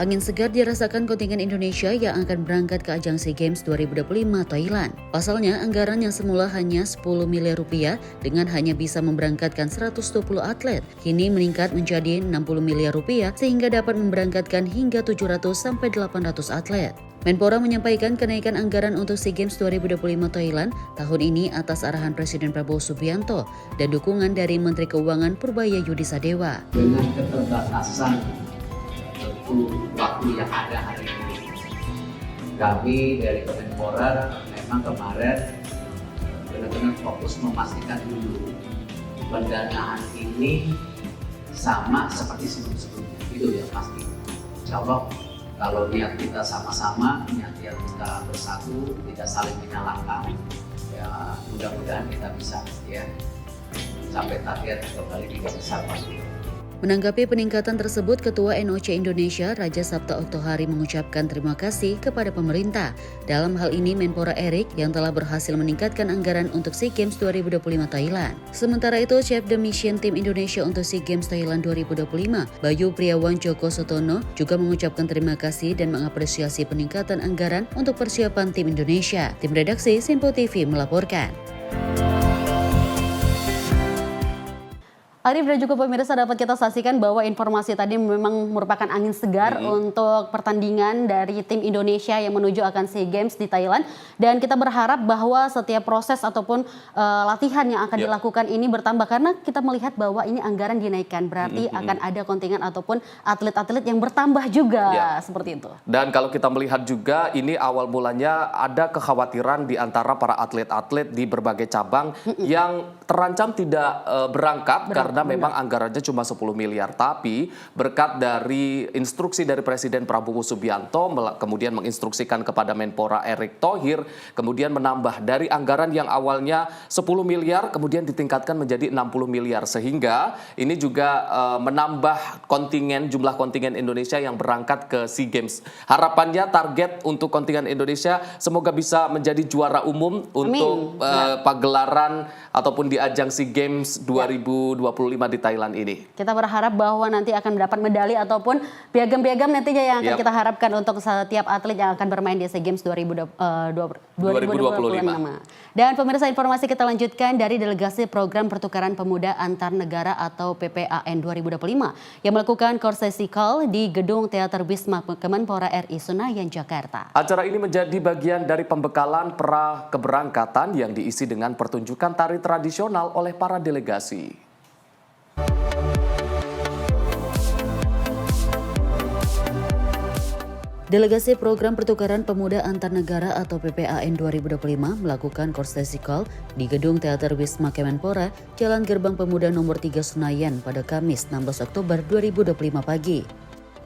Angin segar dirasakan kontingen Indonesia yang akan berangkat ke ajang SEA Games 2025 Thailand. Pasalnya, anggaran yang semula hanya 10 miliar rupiah dengan hanya bisa memberangkatkan 120 atlet, kini meningkat menjadi 60 miliar rupiah sehingga dapat memberangkatkan hingga 700 sampai 800 atlet. Menpora menyampaikan kenaikan anggaran untuk SEA Games 2025 Thailand tahun ini atas arahan Presiden Prabowo Subianto dan dukungan dari Menteri Keuangan Purbaya Yudi Sadewa. Dengan keterbatasan waktu yang ada hari ini, kami dari Kemenpora memang kemarin benar-benar fokus memastikan dulu pendanaan ini sama seperti sebelum-sebelumnya, itu ya pasti. Insya Allah kalau niat kita sama-sama, niat kita bersatu, tidak saling menyalahkan, ya mudah-mudahan kita bisa ya sampai target kembali 3 besar pasti. Menanggapi peningkatan tersebut, Ketua NOC Indonesia Raja Sabta Oktohari mengucapkan terima kasih kepada pemerintah. Dalam hal ini Menpora Erik yang telah berhasil meningkatkan anggaran untuk SEA Games 2025 Thailand. Sementara itu, Chef de Mission Tim Indonesia untuk SEA Games Thailand 2025, Bayu Priawan Joko Sotono, juga mengucapkan terima kasih dan mengapresiasi peningkatan anggaran untuk persiapan tim Indonesia. Tim redaksi Simpo TV melaporkan. Arif dan juga pemirsa, dapat kita saksikan bahwa informasi tadi memang merupakan angin segar untuk pertandingan dari tim Indonesia yang menuju akan SEA Games di Thailand. Dan kita berharap bahwa setiap proses ataupun latihan yang akan dilakukan ini bertambah, karena kita melihat bahwa ini anggaran dinaikkan, berarti akan ada kontingen ataupun atlet-atlet yang bertambah juga, seperti itu. Dan kalau kita melihat juga ini awal mulanya ada kekhawatiran di antara para atlet-atlet di berbagai cabang yang terancam tidak berangkat karena memang anggarannya cuma 10 miliar. Tapi berkat dari instruksi dari Presiden Prabowo Subianto, kemudian menginstruksikan kepada Menpora Erick Thohir, kemudian menambah dari anggaran yang awalnya 10 miliar, kemudian ditingkatkan menjadi 60 miliar. Sehingga ini juga menambah jumlah kontingen Indonesia yang berangkat ke SEA Games. Harapannya target untuk kontingen Indonesia semoga bisa menjadi juara umum untuk pagelaran ataupun di ajang SEA Games 2025 di Thailand ini. Kita berharap bahwa nanti akan mendapat medali ataupun piagam-piagam nantinya yang akan kita harapkan untuk setiap atlet yang akan bermain di SEA Games 2025. Dan pemirsa, informasi kita lanjutkan dari Delegasi Program Pertukaran Pemuda Antar Negara atau PPAN 2025 yang melakukan Courtesy Call di Gedung Teater Wisma Kemenpora RI Senayan, Jakarta. Acara ini menjadi bagian dari pembekalan pra keberangkatan yang diisi dengan pertunjukan tari tradisional oleh para delegasi. Delegasi Program Pertukaran Pemuda Antar Negara atau PPAN 2025 melakukan Courtesy Call di Gedung Teater Wisma Kemenpora, Jalan Gerbang Pemuda nomor 3 Senayan pada Kamis 16 Oktober 2025 pagi.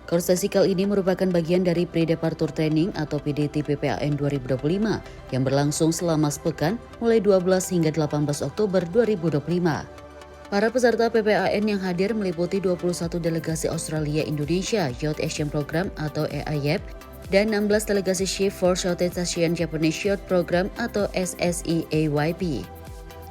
Courtesy Call ini merupakan bagian dari Pre-Departure Training atau PDT PPAN 2025 yang berlangsung selama sepekan mulai 12 hingga 18 Oktober 2025. Para peserta PPAN yang hadir meliputi 21 delegasi Australia-Indonesia Youth Asian Program atau EAYP dan 16 delegasi Shift for Southeast Asian Japanese Youth Program atau SSEAYP.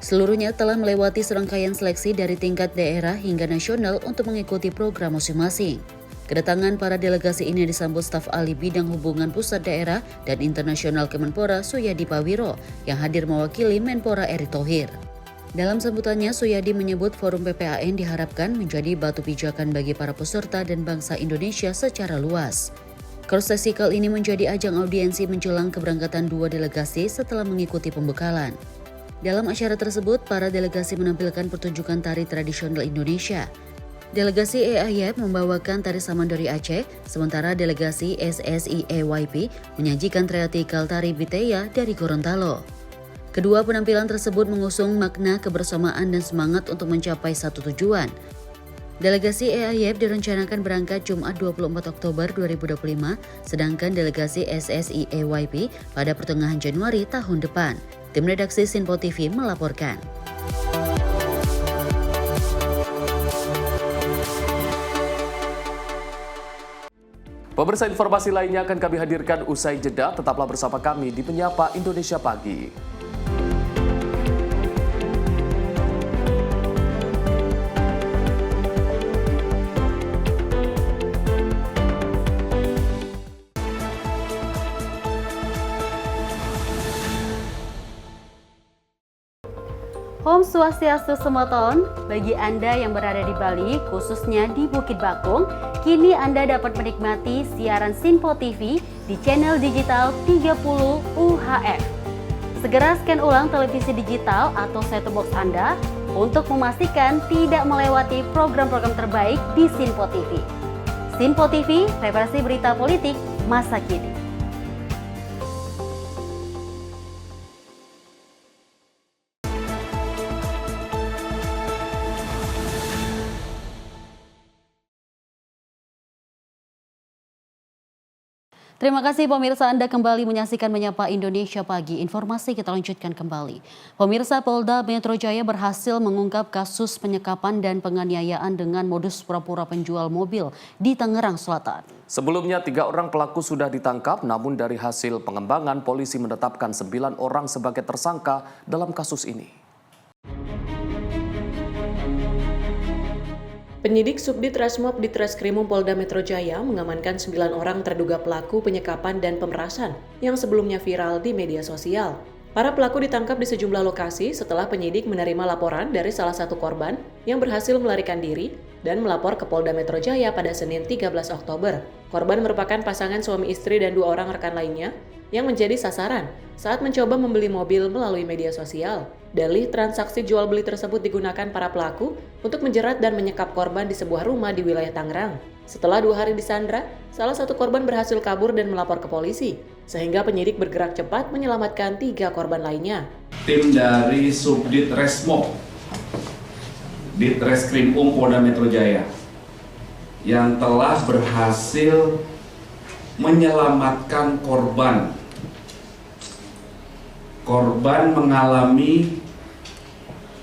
Seluruhnya telah melewati serangkaian seleksi dari tingkat daerah hingga nasional untuk mengikuti program masing-masing. Kedatangan para delegasi ini disambut staf ahli bidang hubungan pusat daerah dan internasional Kemenpora Suyadi Pawiro yang hadir mewakili Menpora Erick Thohir. Dalam sambutannya, Suyadi menyebut forum PPAN diharapkan menjadi batu pijakan bagi para peserta dan bangsa Indonesia secara luas. Courtesy Call ini menjadi ajang audiensi menjelang keberangkatan dua delegasi setelah mengikuti pembekalan. Dalam acara tersebut, para delegasi menampilkan pertunjukan tari tradisional Indonesia. Delegasi EAYP membawakan tari Samandori Aceh, sementara delegasi SSEAYP menyajikan triatikal tari Biteya dari Gorontalo. Kedua penampilan tersebut mengusung makna kebersamaan dan semangat untuk mencapai satu tujuan. Delegasi EAYP direncanakan berangkat Jumat 24 Oktober 2025, sedangkan delegasi SSEAYP pada pertengahan Januari tahun depan. Tim redaksi Sinpo TV melaporkan. Pemirsa, informasi lainnya akan kami hadirkan usai jeda. Tetaplah bersama kami di Penyapa Indonesia Pagi. Om Swastiastu Semoton, bagi Anda yang berada di Bali, khususnya di Bukit Bakung, kini Anda dapat menikmati siaran Sinpo TV di channel digital 30 UHF. Segera scan ulang televisi digital atau set-top box Anda untuk memastikan tidak melewati program-program terbaik di Sinpo TV. Sinpo TV, referensi berita politik masa kini. Terima kasih pemirsa, Anda kembali menyaksikan Menyapa Indonesia Pagi. Informasi kita lanjutkan kembali. Pemirsa, Polda Metro Jaya berhasil mengungkap kasus penyekapan dan penganiayaan dengan modus pura-pura penjual mobil di Tangerang Selatan. Sebelumnya 3 orang pelaku sudah ditangkap, namun dari hasil pengembangan polisi menetapkan 9 orang sebagai tersangka dalam kasus ini. Penyidik Subdit Rasmob Ditreskrimum Polda Metro Jaya mengamankan 9 orang terduga pelaku penyekapan dan pemerasan yang sebelumnya viral di media sosial. Para pelaku ditangkap di sejumlah lokasi setelah penyidik menerima laporan dari salah satu korban yang berhasil melarikan diri dan melapor ke Polda Metro Jaya pada Senin 13 Oktober. Korban merupakan pasangan suami istri dan 2 orang rekan lainnya yang menjadi sasaran saat mencoba membeli mobil melalui media sosial. Dalih transaksi jual beli tersebut digunakan para pelaku untuk menjerat dan menyekap korban di sebuah rumah di wilayah Tangerang. Setelah 2 hari disandra, salah satu korban berhasil kabur dan melapor ke polisi, sehingga penyidik bergerak cepat menyelamatkan 3 korban lainnya. Tim dari Subdit Resmob Ditreskrimum Polda Metro Jaya yang telah berhasil menyelamatkan korban. Korban mengalami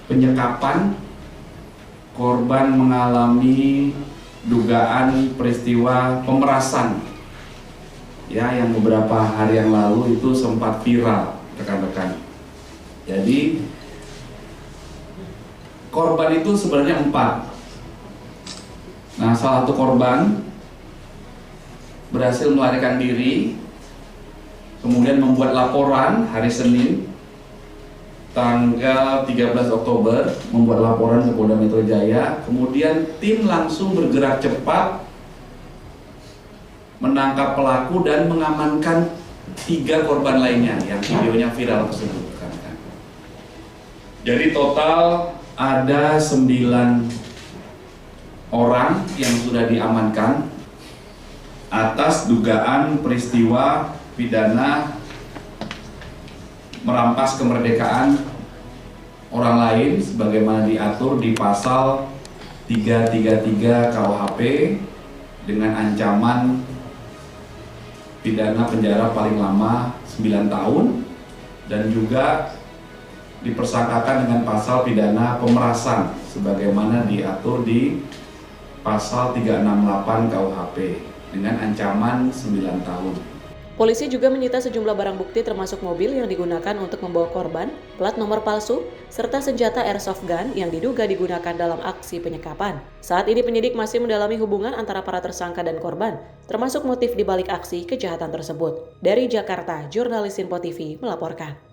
penyekapan, korban mengalami dugaan peristiwa pemerasan ya, yang beberapa hari yang lalu itu sempat viral rekan-rekan. Jadi korban itu sebenarnya 4. Nah, salah satu korban berhasil melarikan diri, kemudian membuat laporan hari Senin tanggal 13 Oktober, membuat laporan ke Polda Metro Jaya. Kemudian tim langsung bergerak cepat menangkap pelaku dan mengamankan 3 korban lainnya yang videonya viral tersebut. Jadi total ada 9 orang yang sudah diamankan atas dugaan peristiwa pidana merampas kemerdekaan orang lain sebagaimana diatur di pasal 333 KUHP dengan ancaman pidana penjara paling lama 9 tahun dan juga dipersangkakan dengan pasal pidana pemerasan sebagaimana diatur di pasal 368 KUHP dengan ancaman 9 tahun. Polisi juga menyita sejumlah barang bukti termasuk mobil yang digunakan untuk membawa korban, plat nomor palsu, serta senjata airsoft gun yang diduga digunakan dalam aksi penyekapan. Saat ini penyidik masih mendalami hubungan antara para tersangka dan korban, termasuk motif di balik aksi kejahatan tersebut. Dari Jakarta, jurnalis Info TV melaporkan.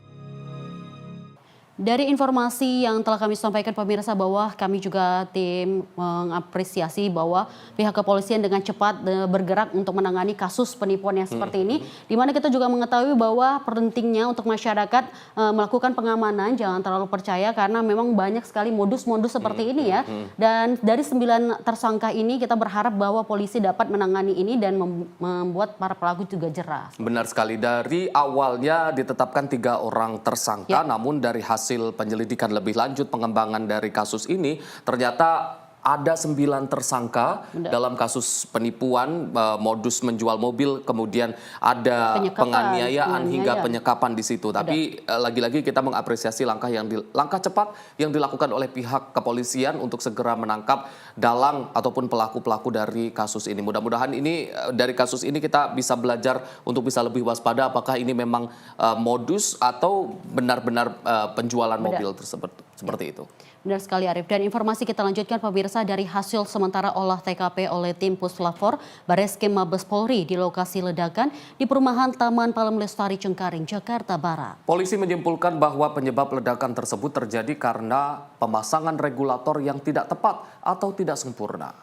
Dari informasi yang telah kami sampaikan pemirsa bahwa kami juga tim mengapresiasi bahwa pihak kepolisian dengan cepat bergerak untuk menangani kasus penipuan yang seperti ini. Di mana kita juga mengetahui bahwa pentingnya untuk masyarakat melakukan pengamanan, jangan terlalu percaya karena memang banyak sekali modus-modus seperti ini ya. Dan dari 9 tersangka ini kita berharap bahwa polisi dapat menangani ini dan membuat para pelaku juga jerah. Benar sekali, dari awalnya ditetapkan 3 orang tersangka, namun dari hasil penyelidikan lebih lanjut pengembangan dari kasus ini ternyata ada 9 tersangka dalam kasus penipuan, modus menjual mobil, kemudian ada penganiayaan hingga penyekapan di situ. Tapi lagi-lagi kita mengapresiasi langkah cepat yang dilakukan oleh pihak kepolisian untuk segera menangkap dalang ataupun pelaku-pelaku dari kasus ini. Mudah-mudahan ini dari kasus ini kita bisa belajar untuk bisa lebih waspada apakah ini memang modus atau benar-benar penjualan mobil tersebut seperti itu. Benar sekali Arief. Dan informasi kita lanjutkan pemirsa dari hasil sementara olah TKP oleh tim Puslapfor Bareskrim Mabes Polri di lokasi ledakan di perumahan Taman Palem Lestari Cengkareng, Jakarta Barat. Polisi menyimpulkan bahwa penyebab ledakan tersebut terjadi karena pemasangan regulator yang tidak tepat atau tidak sempurna.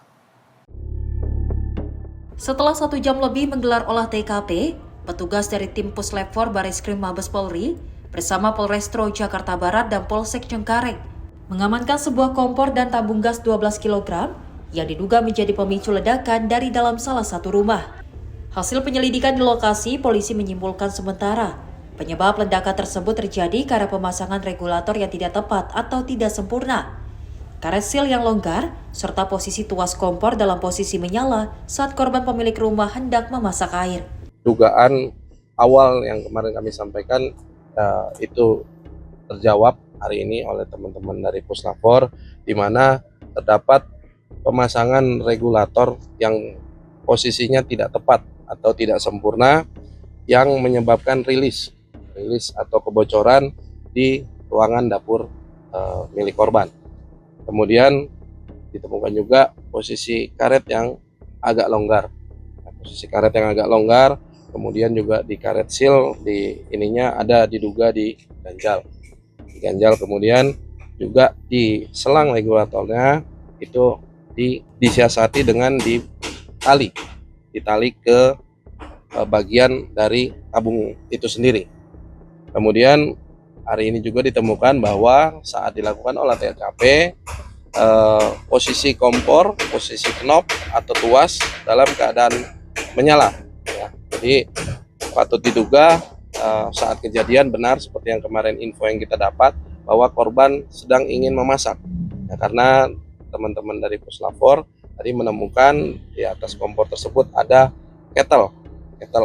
Setelah 1 jam lebih menggelar olah TKP, petugas dari tim Puslapfor Bareskrim Mabes Polri bersama Polrestro Jakarta Barat dan Polsek Cengkareng mengamankan sebuah kompor dan tabung gas 12 kg yang diduga menjadi pemicu ledakan dari dalam salah satu rumah. Hasil penyelidikan di lokasi, polisi menyimpulkan sementara penyebab ledakan tersebut terjadi karena pemasangan regulator yang tidak tepat atau tidak sempurna, karet sil yang longgar, serta posisi tuas kompor dalam posisi menyala saat korban pemilik rumah hendak memasak air. Dugaan awal yang kemarin kami sampaikan itu terjawab hari ini oleh teman-teman dari Puslapfor, di mana terdapat pemasangan regulator yang posisinya tidak tepat atau tidak sempurna yang menyebabkan rilis atau kebocoran di ruangan dapur milik korban. Kemudian ditemukan juga posisi karet yang agak longgar. Posisi karet yang agak longgar kemudian juga di karet seal, di ininya ada diduga di ganjal, kemudian juga di selang regulatornya itu disiasati dengan ditali ke bagian dari tabung itu sendiri. Kemudian hari ini juga ditemukan bahwa saat dilakukan olah TKP, posisi kompor, posisi knop atau tuas dalam keadaan menyala. Ya. Jadi patut diduga saat kejadian benar seperti yang kemarin info yang kita dapat bahwa korban sedang ingin memasak. Ya, karena teman-teman dari Puslapor tadi menemukan di atas kompor tersebut ada kettle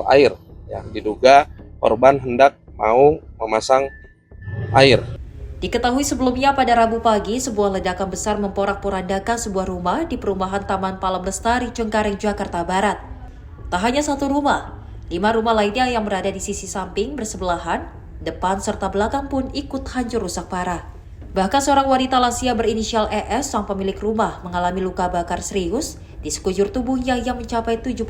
air. Ya, diduga korban hendak mau memasang air. Diketahui sebelumnya pada Rabu pagi, sebuah ledakan besar memporak-porandakan sebuah rumah di perumahan Taman Palem Lestari, Cengkareng, Jakarta Barat. Tak hanya satu rumah, 5 rumah lainnya yang berada di sisi samping bersebelahan, depan serta belakang pun ikut hancur rusak parah. Bahkan seorang wanita lansia berinisial ES, sang pemilik rumah, mengalami luka bakar serius di sekujur tubuhnya yang mencapai 70%.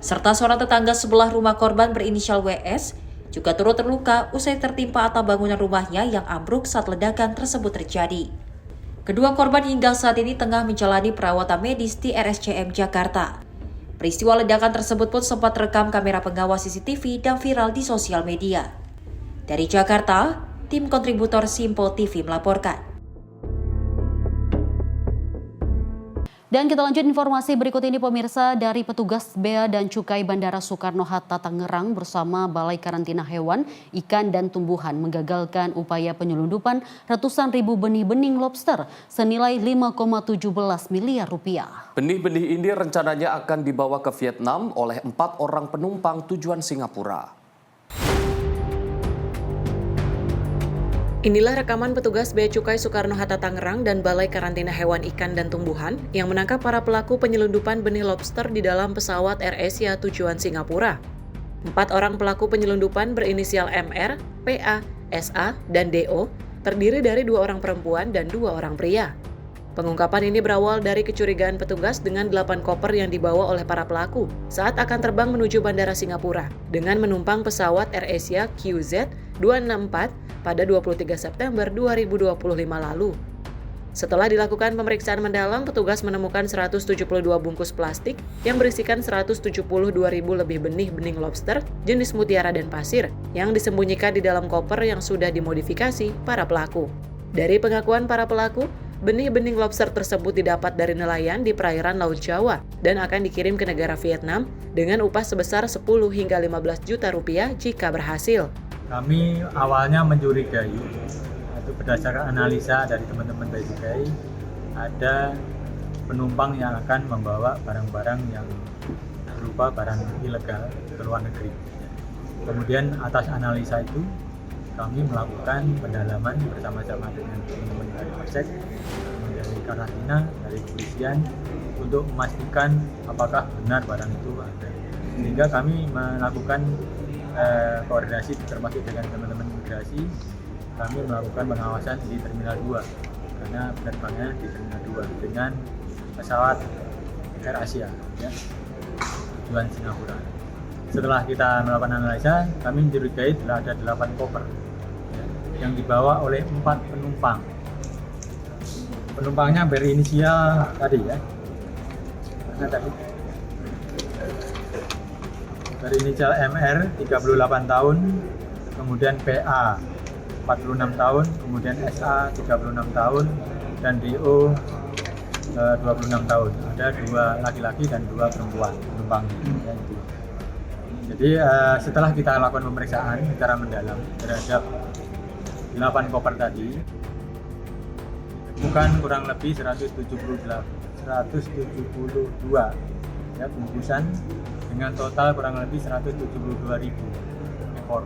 Serta seorang tetangga sebelah rumah korban berinisial WS juga turut terluka usai tertimpa atap bangunan rumahnya yang ambruk saat ledakan tersebut terjadi. Kedua korban hingga saat ini tengah menjalani perawatan medis di RSCM Jakarta. Peristiwa ledakan tersebut pun sempat terekam kamera pengawas CCTV dan viral di sosial media. Dari Jakarta, tim kontributor Simpo TV melaporkan. Dan kita lanjut informasi berikut ini pemirsa, dari petugas Bea dan Cukai Bandara Soekarno-Hatta Tangerang bersama Balai Karantina Hewan, Ikan dan Tumbuhan menggagalkan upaya penyelundupan ratusan ribu benih-benih lobster senilai 5,17 miliar rupiah. Benih-benih ini rencananya akan dibawa ke Vietnam oleh 4 orang penumpang tujuan Singapura. Inilah rekaman petugas Bea Cukai Soekarno-Hatta Tangerang dan Balai Karantina Hewan, Ikan dan Tumbuhan yang menangkap para pelaku penyelundupan benih lobster di dalam pesawat AirAsia tujuan Singapura. 4 orang pelaku penyelundupan berinisial MR, PA, SA, dan DO terdiri dari 2 orang perempuan dan 2 orang pria. Pengungkapan ini berawal dari kecurigaan petugas dengan 8 koper yang dibawa oleh para pelaku saat akan terbang menuju Bandara Singapura dengan menumpang pesawat AirAsia QZ264 pada 23 September 2025 lalu. Setelah dilakukan pemeriksaan mendalam, petugas menemukan 172 bungkus plastik yang berisikan 172.000 lebih benih-benih lobster jenis mutiara dan pasir yang disembunyikan di dalam koper yang sudah dimodifikasi para pelaku. Dari pengakuan para pelaku, benih-benih lobster tersebut didapat dari nelayan di perairan Laut Jawa dan akan dikirim ke negara Vietnam dengan upah sebesar 10 hingga 15 juta rupiah jika berhasil. Kami awalnya mencurigai, itu berdasarkan analisa dari teman-teman Bea Cukai, ada penumpang yang akan membawa barang-barang yang berupa barang ilegal ke luar negeri. Kemudian atas analisa itu, kami melakukan pendalaman bersama-sama dengan teman-teman dari Polsek, dari karantina, dari kepolisian, untuk memastikan apakah benar barang itu ada. Sehingga kami melakukan koordinasi termasuk dengan teman-teman imigrasi, kami melakukan pengawasan di Terminal 2 karena penerbangannya di Terminal 2 dengan pesawat AirAsia ya, tujuan Singapura. Setelah kita melakukan analisa, kami mencurigai ada 8 koper ya, yang dibawa oleh 4 penumpang. Penumpangnya berinisial tadi ya, karena tadi berinisial MR 38 tahun, kemudian PA 46 tahun, kemudian SA 36 tahun, dan DO 26 tahun. Ada 2 laki-laki dan 2 perempuan penumpangnya. Jadi setelah kita lakukan pemeriksaan secara mendalam terhadap 8 koper tadi, bukan kurang lebih 172 ya, bungkusan dengan total kurang lebih 172.000 ekor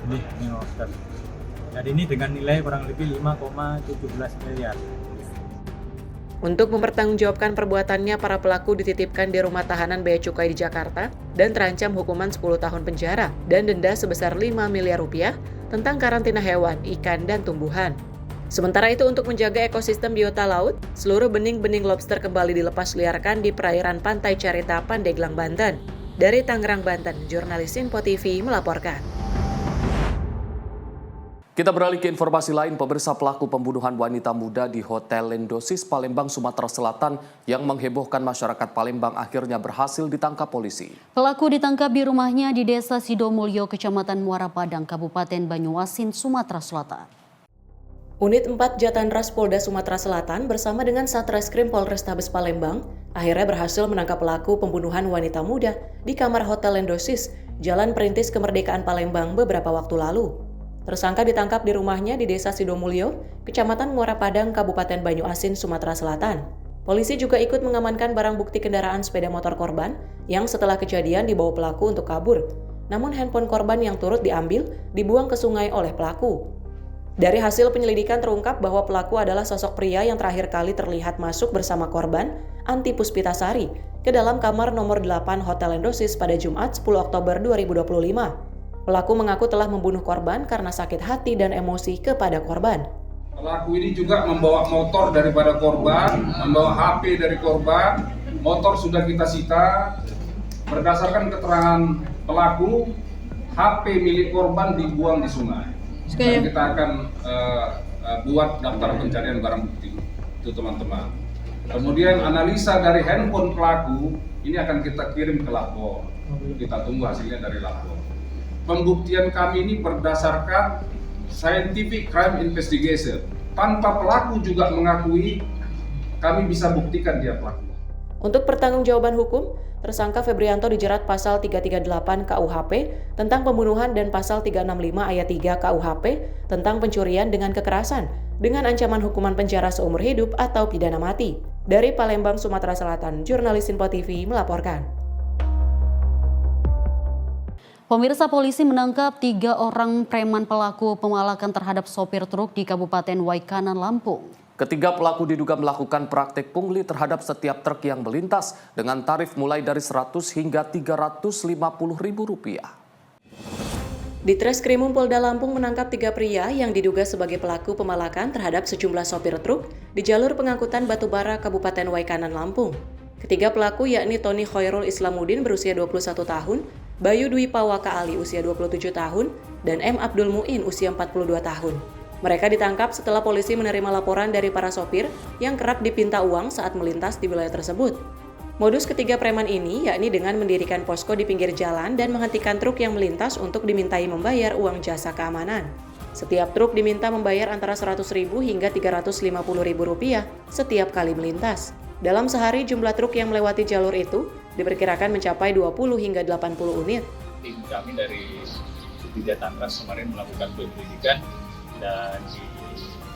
benih lobster. Dan ini dengan nilai kurang lebih 5,17 miliar. Untuk mempertanggungjawabkan perbuatannya, para pelaku dititipkan di rumah tahanan Bea Cukai di Jakarta dan terancam hukuman 10 tahun penjara dan denda sebesar 5 miliar rupiah tentang karantina hewan, ikan, dan tumbuhan. Sementara itu untuk menjaga ekosistem biota laut, seluruh bening-bening lobster kembali dilepas liarkan di perairan Pantai Carita, Pandeglang, Banten. Dari Tangerang, Banten, jurnalis Info TV melaporkan. Kita beralih ke informasi lain, pemirsa. Pelaku pembunuhan wanita muda di Hotel Lendosis, Palembang, Sumatera Selatan yang menghebohkan masyarakat Palembang akhirnya berhasil ditangkap polisi. Pelaku ditangkap di rumahnya di Desa Sidomulyo, Kecamatan Muara Padang, Kabupaten Banyuasin, Sumatera Selatan. Unit 4 Jatanras Polda Sumatera Selatan bersama dengan Satreskrim Polrestabes Palembang akhirnya berhasil menangkap pelaku pembunuhan wanita muda di kamar Hotel Lendosis, Jalan Perintis Kemerdekaan Palembang beberapa waktu lalu. Tersangka ditangkap di rumahnya di Desa Sidomulyo, Kecamatan Muara Padang, Kabupaten Banyuasin, Sumatera Selatan. Polisi juga ikut mengamankan barang bukti kendaraan sepeda motor korban yang setelah kejadian dibawa pelaku untuk kabur. Namun handphone korban yang turut diambil dibuang ke sungai oleh pelaku. Dari hasil penyelidikan terungkap bahwa pelaku adalah sosok pria yang terakhir kali terlihat masuk bersama korban, Anti Puspitasari, ke dalam kamar nomor 8 Hotel Lendosis pada Jumat 10 Oktober 2025. Pelaku mengaku telah membunuh korban karena sakit hati dan emosi kepada korban. Pelaku ini juga membawa motor daripada korban, membawa HP dari korban, motor sudah kita sita. Berdasarkan keterangan pelaku, HP milik korban dibuang di sungai. Dan kita akan buat daftar pencarian barang bukti itu teman-teman. Kemudian analisa dari handphone pelaku ini akan kita kirim ke lapor. Kita tunggu hasilnya dari lapor. Pembuktian kami ini berdasarkan scientific crime investigation. Tanpa pelaku juga mengakui, kami bisa buktikan dia pelaku. Untuk pertanggungjawaban hukum, tersangka Febrianto dijerat pasal 338 KUHP tentang pembunuhan dan pasal 365 ayat 3 KUHP tentang pencurian dengan kekerasan dengan ancaman hukuman penjara seumur hidup atau pidana mati. Dari Palembang, Sumatera Selatan, jurnalis Info TV melaporkan. Pemirsa, polisi menangkap 3 orang preman pelaku pemalakan terhadap sopir truk di Kabupaten Waikanan, Lampung. Ketiga pelaku diduga melakukan praktik pungli terhadap setiap truk yang melintas dengan tarif mulai dari 100 hingga 350 ribu rupiah. Ditreskrimum Polda Lampung menangkap 3 pria yang diduga sebagai pelaku pemalakan terhadap sejumlah sopir truk di jalur pengangkutan batubara Kabupaten Waikanan, Lampung. Ketiga pelaku yakni Tony Khairul Islamuddin berusia 21 tahun, Bayu Dwi Pawaka Ali usia 27 tahun, dan M. Abdul Muin usia 42 tahun. Mereka ditangkap setelah polisi menerima laporan dari para sopir yang kerap dipinta uang saat melintas di wilayah tersebut. Modus ketiga preman ini yakni dengan mendirikan posko di pinggir jalan dan menghentikan truk yang melintas untuk dimintai membayar uang jasa keamanan. Setiap truk diminta membayar antara 100.000 hingga 350.000 rupiah setiap kali melintas. Dalam sehari jumlah truk yang melewati jalur itu diperkirakan mencapai 20 hingga 80 unit. Tim kami dari Subdit Jatanras kemarin melakukan penyelidikan dan di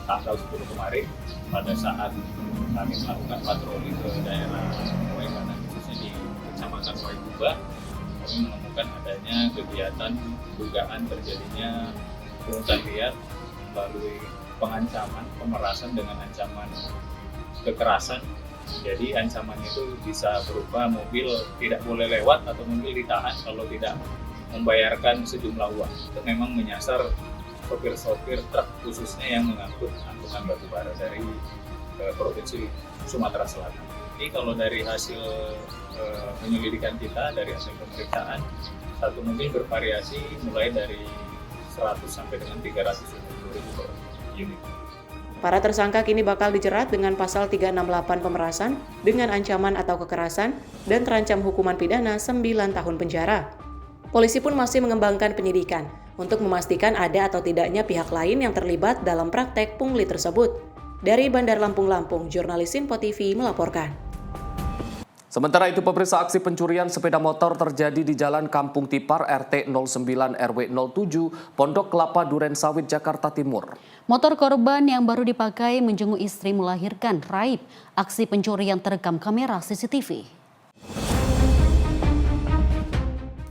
tanggal 10 kemarin pada saat kami melakukan patroli ke daerah Waikanan, khususnya di Kecamatan Waiguba, kami menemukan adanya kegiatan dugaan terjadinya pungutan liar melalui pengancaman, pemerasan dengan ancaman kekerasan. Jadi ancaman itu bisa berupa mobil tidak boleh lewat atau mobil ditahan kalau tidak membayarkan sejumlah uang. Itu memang menyasar sopir-sopir truk khususnya yang mengangkut angkutan batubara dari Provinsi Sumatera Selatan. Jadi kalau dari hasil penyelidikan kita, dari hasil pemeriksaan, satu mobil bervariasi mulai dari 100 sampai dengan 350.000 per unit. Para tersangka kini bakal dijerat dengan pasal 368 pemerasan dengan ancaman atau kekerasan dan terancam hukuman pidana 9 tahun penjara. Polisi pun masih mengembangkan penyidikan untuk memastikan ada atau tidaknya pihak lain yang terlibat dalam praktek pungli tersebut. Dari Bandar Lampung, jurnalis Info TV melaporkan. Sementara itu, pemirsa, aksi pencurian sepeda motor terjadi di Jalan Kampung Tipar RT 09 RW 07 Pondok Kelapa Duren Sawit, Jakarta Timur. Motor korban yang baru dipakai menjenguk istri melahirkan raib. Aksi pencurian terekam kamera CCTV.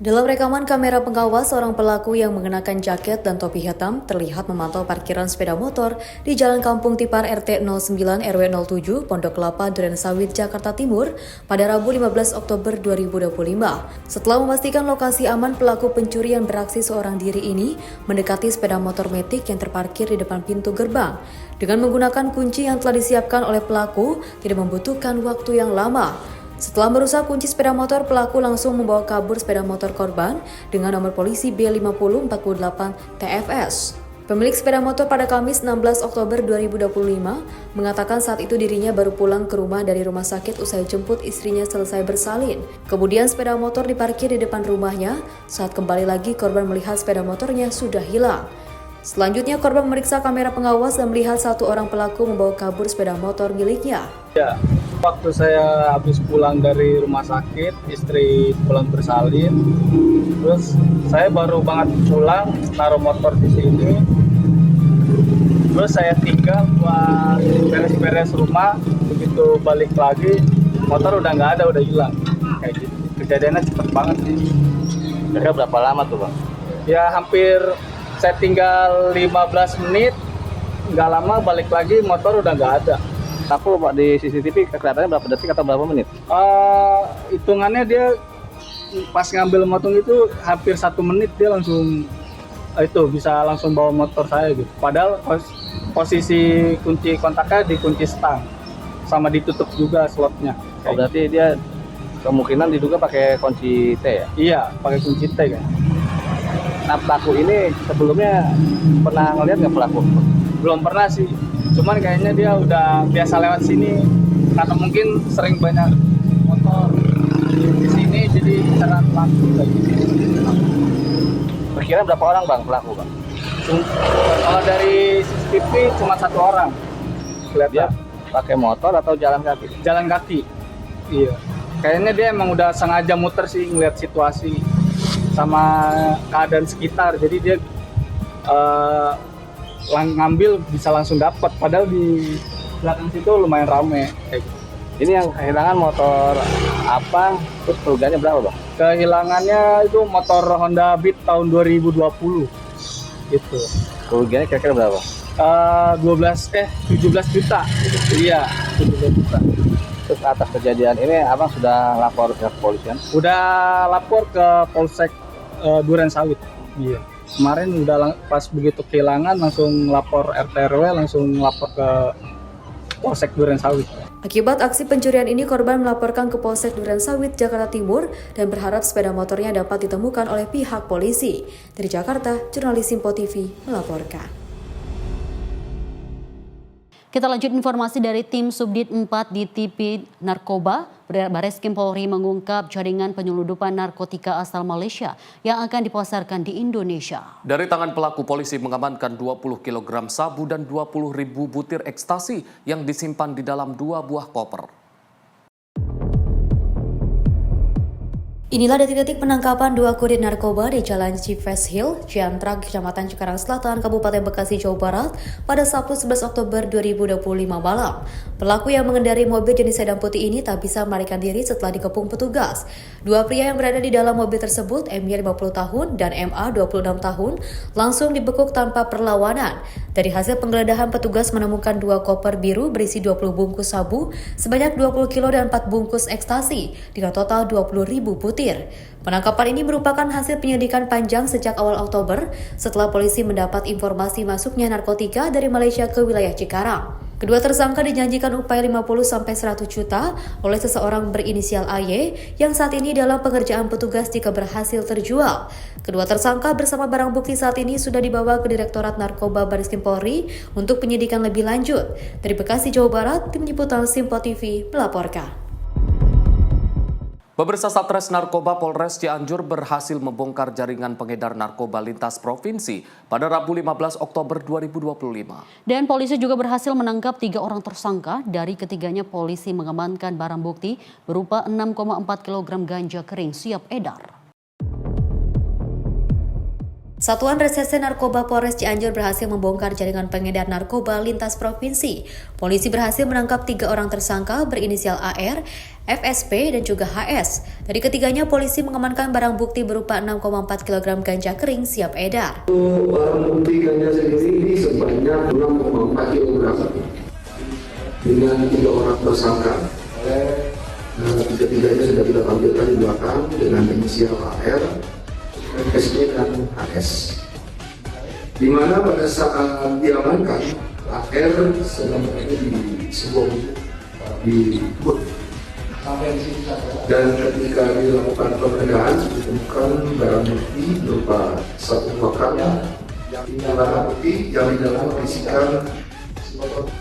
Dalam rekaman kamera pengawas, seorang pelaku yang mengenakan jaket dan topi hitam terlihat memantau parkiran sepeda motor di Jalan Kampung Tipar RT 09 RW 07 Pondok Kelapa Durensawit Jakarta Timur pada Rabu 15 Oktober 2025. Setelah memastikan lokasi aman, pelaku pencuri yang beraksi seorang diri ini mendekati sepeda motor Matic yang terparkir di depan pintu gerbang. Dengan menggunakan kunci yang telah disiapkan oleh pelaku, tidak membutuhkan waktu yang lama. Setelah merusak kunci sepeda motor, pelaku langsung membawa kabur sepeda motor korban dengan nomor polisi B5048 TFS. Pemilik sepeda motor pada Kamis 16 Oktober 2025 mengatakan saat itu dirinya baru pulang ke rumah dari rumah sakit usai jemput istrinya selesai bersalin. Kemudian sepeda motor diparkir di depan rumahnya. Saat kembali lagi, korban melihat sepeda motornya sudah hilang. Selanjutnya, korban memeriksa kamera pengawas dan melihat satu orang pelaku membawa kabur sepeda motor miliknya. Ya, waktu saya habis pulang dari rumah sakit, istri pulang bersalin, terus saya baru banget pulang, naruh motor di sini, terus saya tinggal buat beres-beres rumah, begitu balik lagi, motor udah nggak ada, udah hilang, kayak gitu. Kejadiannya cepet banget sih. Kira berapa lama tuh Bang? Ya hampir, saya tinggal 15 menit, nggak lama balik lagi, motor udah nggak ada. Aku Pak di CCTV kelihatannya berapa detik atau berapa menit? Hitungannya dia pas ngambil motor itu hampir 1 menit dia langsung itu bisa langsung bawa motor saya gitu. Padahal posisi kunci kontaknya dikunci stang sama ditutup juga slotnya. Oh, berarti dia kemungkinan diduga pakai kunci T ya? Iya, pakai kunci T kan. Nah, pelaku ini sebelumnya pernah ngeliat nggak pelaku? Belum pernah sih. Cuman kayaknya dia udah biasa lewat sini karena mungkin sering banyak motor di sini jadi cara pelaku kayak gitu. Perkiraan berapa orang Bang pelaku Bang? Kalau dari CCTV cuma 1 orang. Kelihatan. Dia pakai motor atau jalan kaki? Jalan kaki. Iya. Kayaknya dia emang udah sengaja muter sih ngeliat situasi sama keadaan sekitar. Jadi dia ngambil bisa langsung dapat, padahal di belakang situ lumayan rame. Ini yang kehilangan motor apa? Terus kerugiannya berapa Bang? Kehilangannya itu motor Honda Beat tahun 2020 gitu. Kerugiannya kira-kira berapa? 17 juta. Iya, 17 juta. Terus atas kejadian ini Abang sudah lapor ke kepolisian? Udah lapor ke Polsek Durensawit. Iya. Kemarin udah pas begitu kehilangan langsung lapor RT RW, langsung lapor ke Polsek Durensawit. Akibat aksi pencurian ini, korban melaporkan ke Polsek Durensawit Jakarta Timur dan berharap sepeda motornya dapat ditemukan oleh pihak polisi. Dari Jakarta, jurnalis Simpo TV melaporkan. Kita lanjut informasi dari tim Subdit 4 di TV Narkoba. Bareskrim Polri mengungkap jaringan penyelundupan narkotika asal Malaysia yang akan dipasarkan di Indonesia. Dari tangan pelaku, polisi mengamankan 20 kg sabu dan 20.000 butir ekstasi yang disimpan di dalam 2 buah koper. Inilah detik-detik penangkapan 2 kurir narkoba di Jalan Cives Hill, Ciantrag, Kecamatan Cikarang Selatan, Kabupaten Bekasi, Jawa Barat pada Sabtu 11 Oktober 2025 malam. Pelaku yang mengendari mobil jenis sedan putih ini tak bisa melarikan diri setelah dikepung petugas. 2 pria yang berada di dalam mobil tersebut, MY 50 tahun dan MA 26 tahun, langsung dibekuk tanpa perlawanan. Dari hasil penggeledahan, petugas menemukan 2 koper biru berisi 20 bungkus sabu, sebanyak 20 kilo dan 4 bungkus ekstasi, dengan total 20.000 butir. Penangkapan ini merupakan hasil penyelidikan panjang sejak awal Oktober setelah polisi mendapat informasi masuknya narkotika dari Malaysia ke wilayah Cikarang. Kedua tersangka dijanjikan upah 50-100 juta oleh seseorang berinisial AY yang saat ini dalam pengerjaan petugas jika berhasil terjual. Kedua tersangka bersama barang bukti saat ini sudah dibawa ke Direktorat Narkoba Bareskrim Polri untuk penyidikan lebih lanjut. Dari Bekasi, Jawa Barat, tim liputan Simpo TV melaporkan. Pemirsa, Satres Narkoba Polres Cianjur berhasil membongkar jaringan pengedar narkoba lintas provinsi pada Rabu 15 Oktober 2025. Dan polisi juga berhasil menangkap 3 orang tersangka. Dari ketiganya, polisi mengamankan barang bukti berupa 6,4 kg ganja kering siap edar. Satuan Reserse Narkoba Polres Cianjur berhasil membongkar jaringan pengedar narkoba lintas provinsi. Polisi berhasil menangkap 3 orang tersangka berinisial AR, FSP, dan juga HS. Dari ketiganya, polisi mengamankan barang bukti berupa 6,4 kg ganja kering siap edar. Barang bukti ganja sendiri ini sebanyak 6,4 kg dengan 3 orang tersangka. Tiga-tiganya sudah kita tampilkan di belakang dengan inisial AR, FSP, dan HS. Di mana pada saat diamankan, AR sedang berada di sebuah di kebun. Dan ketika dilakukan penggeledahan ditemukan barang bukti berupa 1 bakal barang bukti yang di dalam berisikan 6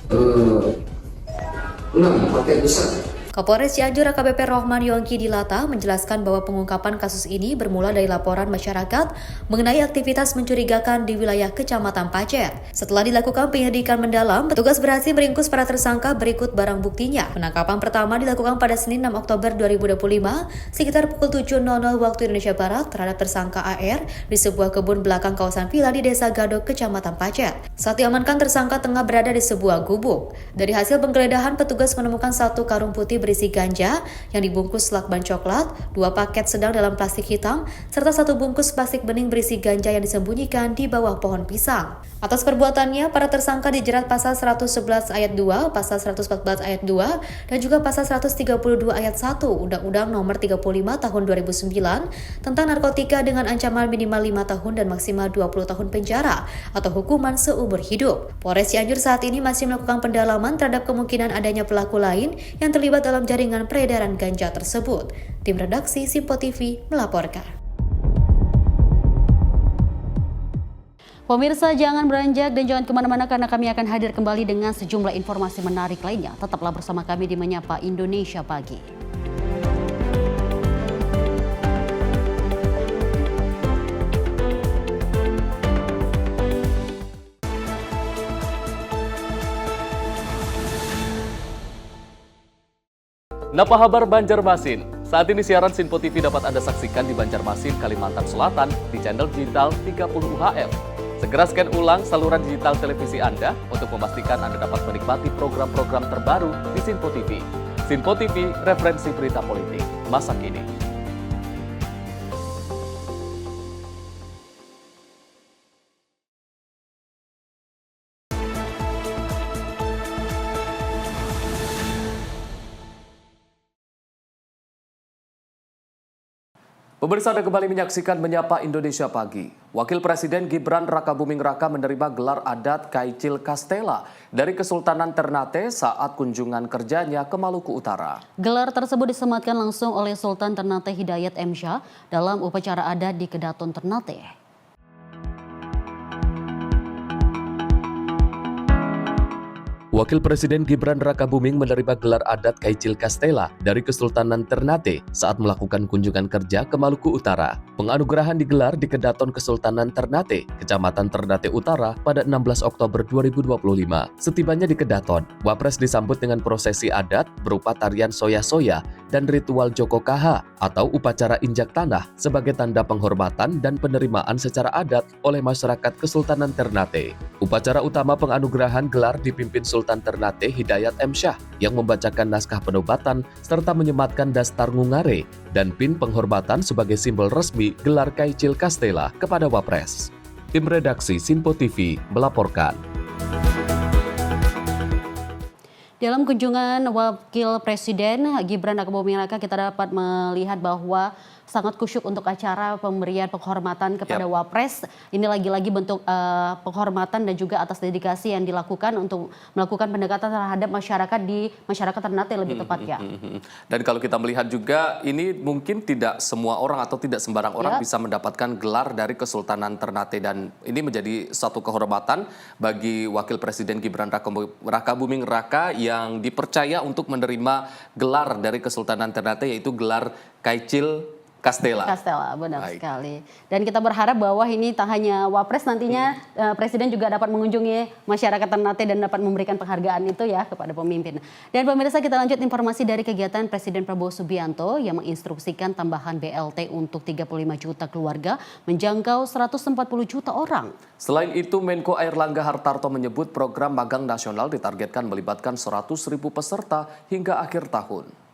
paket besar. Kapolres Cianjur AKBP Rohman Yongki Dilata menjelaskan bahwa pengungkapan kasus ini bermula dari laporan masyarakat mengenai aktivitas mencurigakan di wilayah Kecamatan Pacer. Setelah dilakukan penyelidikan mendalam, petugas berhasil meringkus para tersangka berikut barang buktinya. Penangkapan pertama dilakukan pada Senin 6 Oktober 2025 sekitar pukul 7.00 waktu Indonesia Barat terhadap tersangka AR di sebuah kebun belakang kawasan villa di Desa Gadok, Kecamatan Pacer. Saat diamankan, tersangka tengah berada di sebuah gubuk. Dari hasil penggeledahan, petugas menemukan 1 karung putih berisi ganja yang dibungkus lakban coklat, 2 paket sedang dalam plastik hitam, serta 1 bungkus plastik bening berisi ganja yang disembunyikan di bawah pohon pisang. Atas perbuatannya, para tersangka dijerat pasal 111 ayat 2, pasal 114 ayat 2, dan juga pasal 132 ayat 1 Undang-Undang Nomor 35 Tahun 2009 tentang narkotika dengan ancaman minimal 5 tahun dan maksimal 20 tahun penjara atau hukuman seumur hidup. Polres Cianjur saat ini masih melakukan pendalaman terhadap kemungkinan adanya pelaku lain yang terlibat dalam jaringan peredaran ganja tersebut. Tim redaksi Simpo TV melaporkan. Pemirsa, jangan beranjak dan jangan kemana-mana karena kami akan hadir kembali dengan sejumlah informasi menarik lainnya. Tetaplah bersama kami di Menyapa Indonesia Pagi. Napa kabar Banjarmasin? Saat ini siaran Simpo TV dapat Anda saksikan di Banjarmasin, Kalimantan Selatan di channel digital 30 UHF. Segera scan ulang saluran digital televisi Anda untuk memastikan Anda dapat menikmati program-program terbaru di Simpo TV. Simpo TV, referensi berita politik masa kini. Pemirsa, Anda kembali menyaksikan Menyapa Indonesia Pagi. Wakil Presiden Gibran Rakabuming Raka menerima gelar adat Kaicil Kastela dari Kesultanan Ternate saat kunjungan kerjanya ke Maluku Utara. Gelar tersebut disematkan langsung oleh Sultan Ternate Hidayat M. Shah dalam upacara adat di Kedaton Ternate. Wakil Presiden Gibran Rakabuming menerima gelar adat Kaicil Kastela dari Kesultanan Ternate saat melakukan kunjungan kerja ke Maluku Utara. Penganugerahan digelar di Kedaton Kesultanan Ternate, Kecamatan Ternate Utara pada 16 Oktober 2025. Setibanya di Kedaton, Wapres disambut dengan prosesi adat berupa tarian soya-soya dan ritual Joko Kaha atau upacara injak tanah sebagai tanda penghormatan dan penerimaan secara adat oleh masyarakat Kesultanan Ternate. Upacara utama penganugerahan gelar dipimpin Sultan Ternate Hidayat M. Shah yang membacakan naskah penobatan serta menyematkan dastar ngungare dan pin penghormatan sebagai simbol resmi gelar Kaicil Kastela kepada Wapres. Tim redaksi Simpo TV melaporkan. Dalam kunjungan Wakil Presiden Gibran Rakabuming Raka, kita dapat melihat bahwa sangat kusyuk untuk acara pemberian penghormatan kepada Wapres. Ini lagi-lagi bentuk penghormatan dan juga atas dedikasi yang dilakukan untuk melakukan pendekatan terhadap masyarakat Ternate lebih tepatnya. Dan kalau kita melihat juga ini mungkin tidak semua orang atau tidak sembarang orang bisa mendapatkan gelar dari Kesultanan Ternate, dan ini menjadi satu kehormatan bagi Wakil Presiden Gibran Rakabuming Raka yang dipercaya untuk menerima gelar dari Kesultanan Ternate, yaitu gelar Kaicil Castella. Castella, benar Baik. sekali. Dan kita berharap bahwa ini tak hanya Wapres nantinya, Presiden juga dapat mengunjungi masyarakat Ternate dan dapat memberikan penghargaan itu ya kepada pemimpin. Dan pemirsa, kita lanjut informasi dari kegiatan Presiden Prabowo Subianto yang menginstruksikan tambahan BLT untuk 35 juta keluarga menjangkau 140 juta orang. Selain itu, Menko Airlangga Hartarto menyebut program magang nasional ditargetkan melibatkan 100.000 peserta hingga akhir tahun.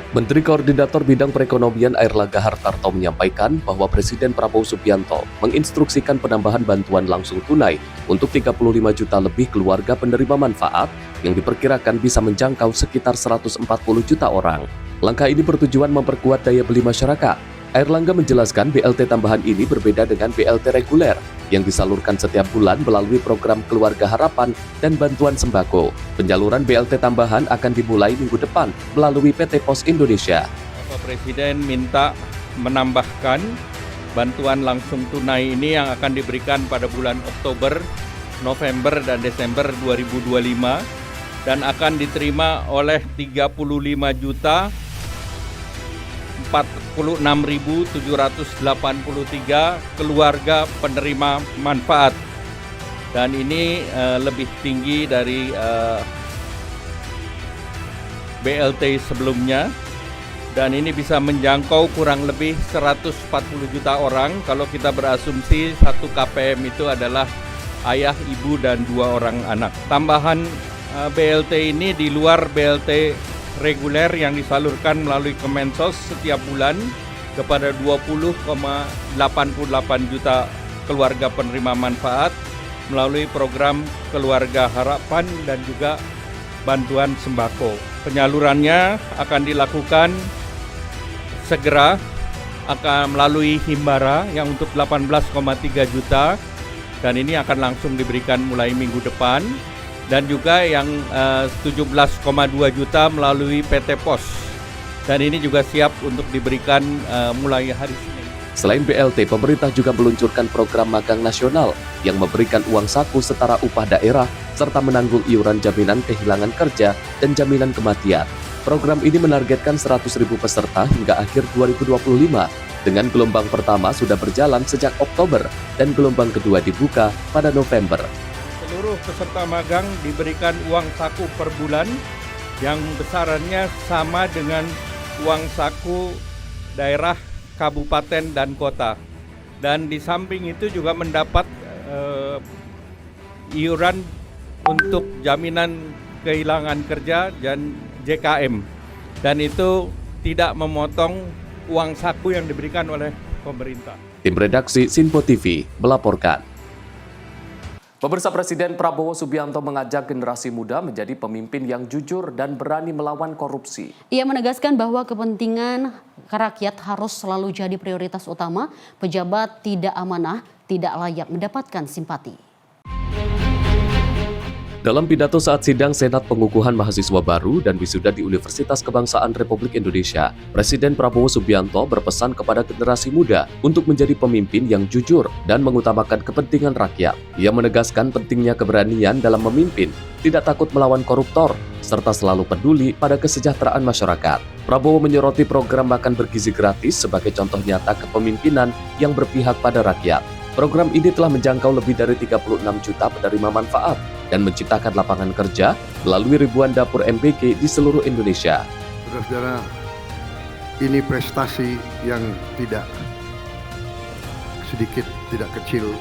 Menteri Koordinator Bidang Perekonomian Airlangga Hartarto menyampaikan bahwa Presiden Prabowo Subianto menginstruksikan penambahan bantuan langsung tunai untuk 35 juta lebih keluarga penerima manfaat yang diperkirakan bisa menjangkau sekitar 140 juta orang. Langkah ini bertujuan memperkuat daya beli masyarakat. Airlangga menjelaskan BLT tambahan ini berbeda dengan BLT reguler yang disalurkan setiap bulan melalui program Keluarga Harapan dan bantuan sembako. Penyaluran BLT tambahan akan dimulai minggu depan melalui PT Pos Indonesia. Bapak Presiden minta menambahkan bantuan langsung tunai ini yang akan diberikan pada bulan Oktober, November, dan Desember 2025 dan akan diterima oleh 36.783 keluarga penerima manfaat, dan ini lebih tinggi dari BLT sebelumnya, dan ini bisa menjangkau kurang lebih 140 juta orang kalau kita berasumsi 1 KPM itu adalah ayah, ibu, dan 2 orang anak. Tambahan BLT ini di luar BLT reguler yang disalurkan melalui Kemensos setiap bulan kepada 20,88 juta keluarga penerima manfaat melalui program Keluarga Harapan dan juga bantuan sembako. Penyalurannya akan dilakukan segera, akan melalui Himbara yang untuk 18,3 juta dan ini akan langsung diberikan mulai minggu depan. Dan juga yang 17,2 juta melalui PT Pos. Dan ini juga siap untuk diberikan mulai hari Senin. Selain BLT, pemerintah juga meluncurkan program magang nasional yang memberikan uang saku setara upah daerah serta menanggung iuran jaminan kehilangan kerja dan jaminan kematian. Program ini menargetkan 100.000 peserta hingga akhir 2025. Dengan gelombang pertama sudah berjalan sejak Oktober dan gelombang kedua dibuka pada November. Seluruh peserta magang diberikan uang saku per bulan yang besarannya sama dengan uang saku daerah, kabupaten, dan kota. Dan di samping itu juga mendapat iuran untuk jaminan kehilangan kerja dan JKM. Dan itu tidak memotong uang saku yang diberikan oleh pemerintah. Tim redaksi Sinpo TV melaporkan. Pemirsa, Presiden Prabowo Subianto mengajak generasi muda menjadi pemimpin yang jujur dan berani melawan korupsi. Ia menegaskan bahwa kepentingan rakyat harus selalu jadi prioritas utama. Pejabat tidak amanah tidak layak mendapatkan simpati. Dalam pidato saat sidang Senat Pengukuhan Mahasiswa Baru dan Wisuda di Universitas Kebangsaan Republik Indonesia, Presiden Prabowo Subianto berpesan kepada generasi muda untuk menjadi pemimpin yang jujur dan mengutamakan kepentingan rakyat. Ia menegaskan pentingnya keberanian dalam memimpin, tidak takut melawan koruptor, serta selalu peduli pada kesejahteraan masyarakat. Prabowo menyoroti program makan bergizi gratis sebagai contoh nyata kepemimpinan yang berpihak pada rakyat. Program ini telah menjangkau lebih dari 36 juta penerima manfaat dan menciptakan lapangan kerja melalui ribuan dapur MBK di seluruh Indonesia. Saudara-saudara, ini prestasi yang tidak sedikit, tidak kecil,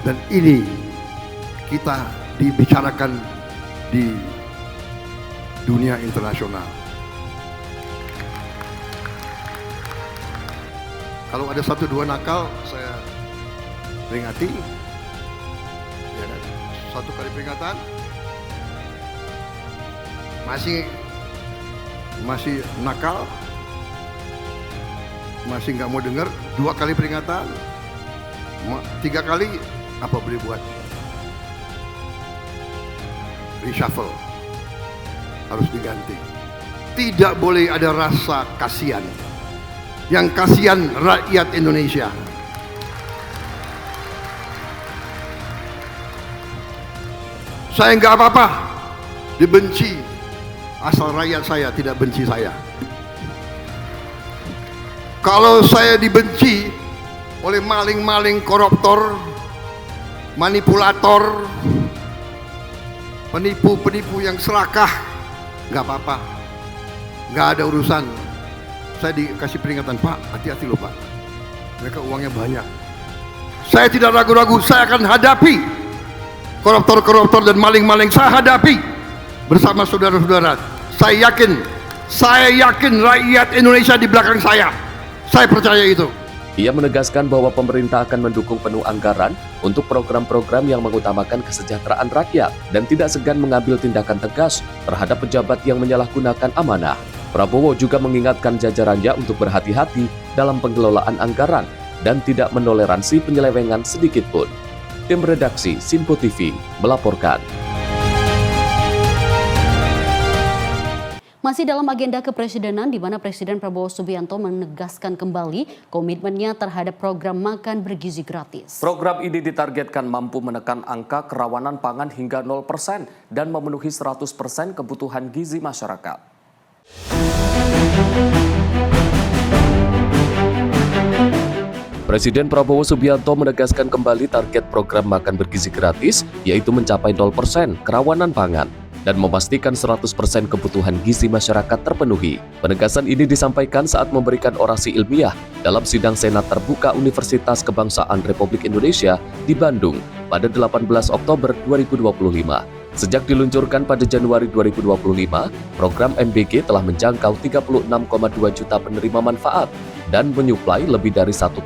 dan ini kita dibicarakan di dunia internasional. Kalau ada 1-2 nakal, saya peringati, ya kan? 1 kali peringatan, masih nakal, masih nggak mau dengar, 2 kali peringatan, 3 kali, apa boleh buat? Reshuffle, harus diganti. Tidak boleh ada rasa kasihan. Yang kasihan rakyat Indonesia. Saya nggak apa-apa dibenci, asal rakyat saya tidak benci saya. Kalau saya dibenci oleh maling-maling, koruptor, manipulator, penipu-penipu yang serakah, nggak apa-apa, nggak ada urusan. Saya dikasih peringatan, Pak, hati-hati loh Pak, mereka uangnya banyak. Saya tidak ragu-ragu, saya akan hadapi koruptor-koruptor dan maling-maling, saya hadapi bersama saudara-saudara. Saya yakin rakyat Indonesia di belakang saya percaya itu. Ia menegaskan bahwa pemerintah akan mendukung penuh anggaran untuk program-program yang mengutamakan kesejahteraan rakyat dan tidak segan mengambil tindakan tegas terhadap pejabat yang menyalahgunakan amanah. Prabowo juga mengingatkan jajarannya untuk berhati-hati dalam pengelolaan anggaran dan tidak menoleransi penyelewengan sedikitpun. Tim redaksi Simpo TV melaporkan. Masih dalam agenda kepresidenan di mana Presiden Prabowo Subianto menegaskan kembali komitmennya terhadap program makan bergizi gratis. Program ini ditargetkan mampu menekan angka kerawanan pangan hingga 0% dan memenuhi 100% kebutuhan gizi masyarakat. Presiden Prabowo Subianto menegaskan kembali target program makan bergizi gratis, yaitu mencapai 0% kerawanan pangan dan memastikan 100% kebutuhan gizi masyarakat terpenuhi. Penegasan ini disampaikan saat memberikan orasi ilmiah dalam sidang Senat Terbuka Universitas Kebangsaan Republik Indonesia di Bandung pada 18 Oktober 2025. Sejak diluncurkan pada Januari 2025, program MBG telah menjangkau 36,2 juta penerima manfaat dan menyuplai lebih dari 1,4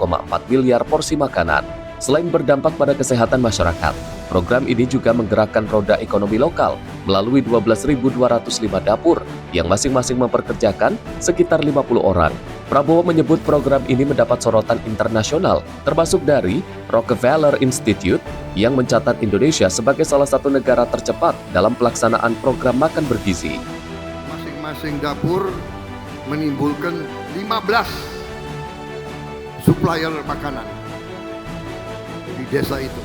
miliar porsi makanan. Selain berdampak pada kesehatan masyarakat, program ini juga menggerakkan roda ekonomi lokal melalui 12.205 dapur yang masing-masing memperkerjakan sekitar 50 orang. Prabowo menyebut program ini mendapat sorotan internasional, termasuk dari Rockefeller Institute yang mencatat Indonesia sebagai salah satu negara tercepat dalam pelaksanaan program makan bergizi. Masing-masing dapur menimbulkan 15 supplier makanan di desa itu.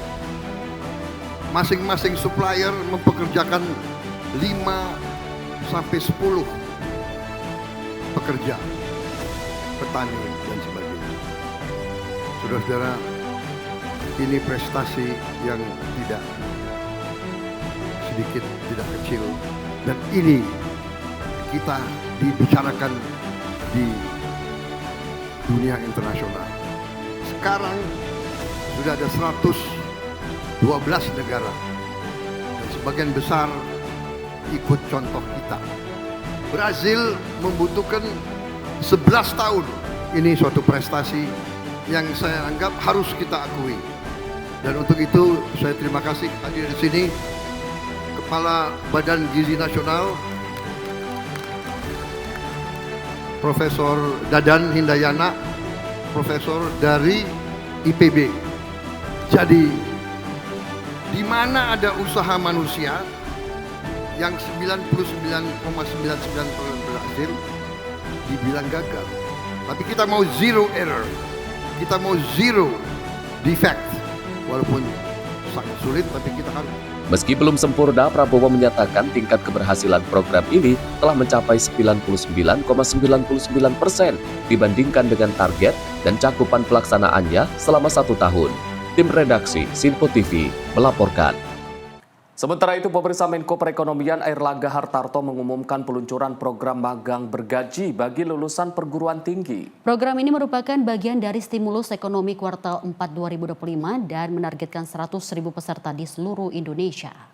Masing-masing supplier mempekerjakan 5 sampai 10 pekerja, petani dan sebagainya. Saudara-saudara, ini prestasi yang tidak sedikit, tidak kecil, dan ini kita dibicarakan di dunia internasional. Sekarang sudah ada 112 negara dan sebagian besar ikut contoh kita. Brazil membutuhkan 11 tahun. Ini suatu prestasi yang saya anggap harus kita akui. Dan untuk itu saya terima kasih hadir di sini Kepala Badan Gizi Nasional Profesor Dadan Hindayana, profesor dari IPB. Jadi di mana ada usaha manusia yang 99,99% berhasil dibilang gagal. Tapi kita mau zero error, kita mau zero defect, walaupun sangat sulit tapi kita harus. Meski belum sempurna, Prabowo menyatakan tingkat keberhasilan program ini telah mencapai 99,99% dibandingkan dengan target dan cakupan pelaksanaannya selama 1 tahun. Tim redaksi Simpo TV melaporkan. Sementara itu, Pemirsa, Menko Perekonomian Airlangga Hartarto mengumumkan peluncuran program magang bergaji bagi lulusan perguruan tinggi. Program ini merupakan bagian dari stimulus ekonomi kuartal 4 2025 dan menargetkan 100.000 peserta di seluruh Indonesia.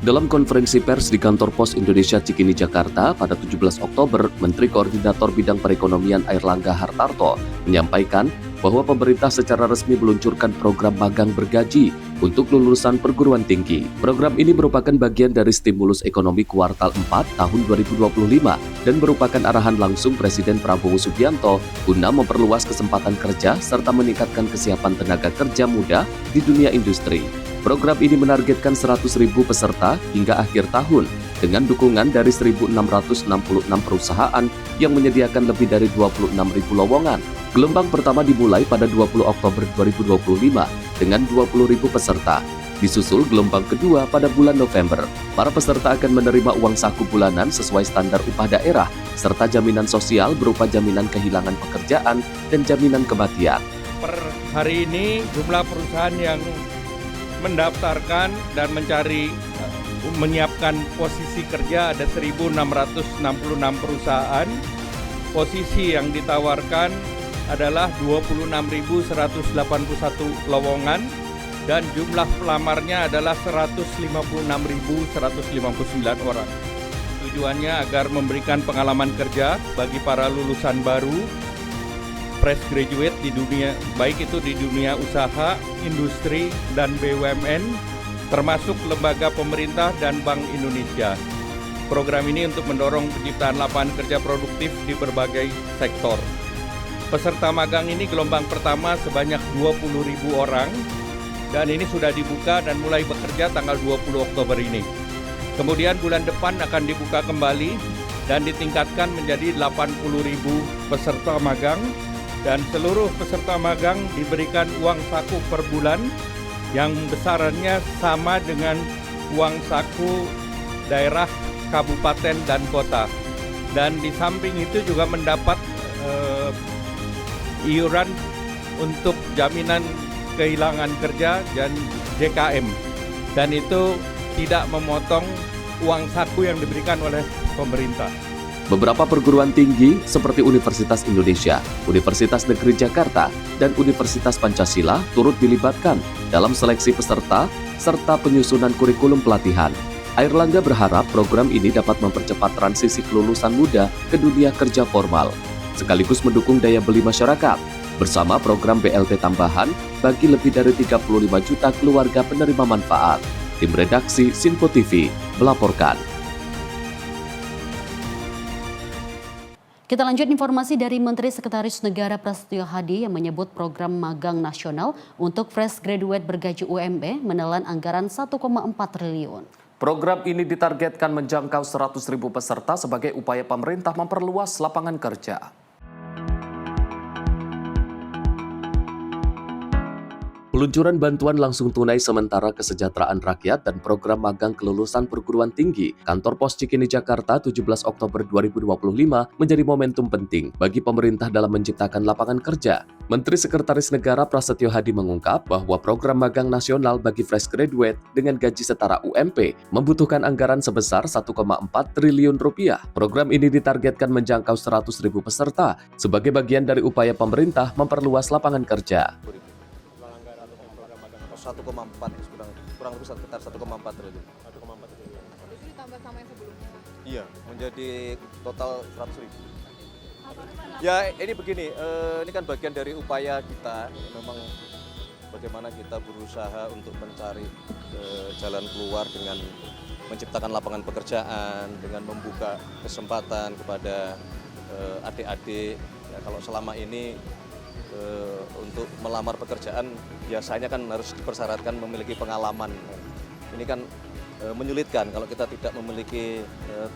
Dalam konferensi pers di kantor Pos Indonesia Cikini, Jakarta pada 17 Oktober, Menteri Koordinator Bidang Perekonomian Airlangga Hartarto menyampaikan bahwa pemerintah secara resmi meluncurkan program magang bergaji untuk lulusan perguruan tinggi. Program ini merupakan bagian dari stimulus ekonomi kuartal 4 tahun 2025 dan merupakan arahan langsung Presiden Prabowo Subianto guna memperluas kesempatan kerja serta meningkatkan kesiapan tenaga kerja muda di dunia industri. Program ini menargetkan 100.000 peserta hingga akhir tahun dengan dukungan dari 1.666 perusahaan yang menyediakan lebih dari 26.000 lowongan. Gelombang pertama dimulai pada 20 Oktober 2025 dengan 20.000 peserta. disusul gelombang kedua pada bulan November. Para peserta akan menerima uang saku bulanan sesuai standar upah daerah, serta jaminan sosial berupa jaminan kehilangan pekerjaan dan jaminan kematian. Per hari ini jumlah perusahaan yang mendaftarkan dan menyiapkan posisi kerja ada 1.666 perusahaan. Posisi yang ditawarkan adalah 26.181 lowongan dan jumlah pelamarnya adalah 156.159 orang. Tujuannya agar memberikan pengalaman kerja bagi para lulusan baru, fresh graduate di dunia, baik itu di dunia usaha, industri, dan BUMN, termasuk lembaga pemerintah dan Bank Indonesia. Program ini untuk mendorong penciptaan lapangan kerja produktif di berbagai sektor. Peserta magang ini gelombang pertama sebanyak 20.000 orang dan ini sudah dibuka dan mulai bekerja tanggal 20 Oktober ini. Kemudian bulan depan akan dibuka kembali dan ditingkatkan menjadi 80.000 peserta magang dan seluruh peserta magang diberikan uang saku per bulan yang besarannya sama dengan uang saku daerah, kabupaten, dan kota. Dan di samping itu juga mendapat iuran untuk jaminan kehilangan kerja dan JKM. Dan itu tidak memotong uang saku yang diberikan oleh pemerintah. Beberapa perguruan tinggi seperti Universitas Indonesia, Universitas Negeri Jakarta, dan Universitas Pancasila turut dilibatkan dalam seleksi peserta serta penyusunan kurikulum pelatihan. Airlangga berharap program ini dapat mempercepat transisi kelulusan muda ke dunia kerja formal, sekaligus mendukung daya beli masyarakat bersama program BLT tambahan bagi lebih dari 35 juta keluarga penerima manfaat. Tim redaksi Sinpo TV melaporkan. Kita lanjut informasi dari Menteri Sekretaris Negara Prasetyo Hadi yang menyebut program magang nasional untuk fresh graduate bergaji UMP menelan anggaran 1,4 triliun. Program ini ditargetkan menjangkau 100.000 peserta sebagai upaya pemerintah memperluas lapangan kerja. Peluncuran bantuan langsung tunai sementara kesejahteraan rakyat dan program magang kelulusan perguruan tinggi Kantor Pos Cikini Jakarta 17 Oktober 2025 menjadi momentum penting bagi pemerintah dalam menciptakan lapangan kerja. Menteri Sekretaris Negara Prasetyo Hadi mengungkap bahwa program magang nasional bagi fresh graduate dengan gaji setara UMP membutuhkan anggaran sebesar 1,4 triliun rupiah. Program ini ditargetkan menjangkau 100.000 peserta sebagai bagian dari upaya pemerintah memperluas lapangan kerja. 1,4 kurang lebih sekitar 1,4 triliun. 1,4 triliun. Itu ditambah sama yang sebelumnya? Iya, menjadi total 100.000. Ya ini begini, ini kan bagian dari upaya kita, memang bagaimana kita berusaha untuk mencari jalan keluar dengan menciptakan lapangan pekerjaan, dengan membuka kesempatan kepada adik-adik. Ya, kalau selama ini untuk melamar pekerjaan biasanya kan harus dipersyaratkan memiliki pengalaman. Ini kan menyulitkan kalau kita tidak memiliki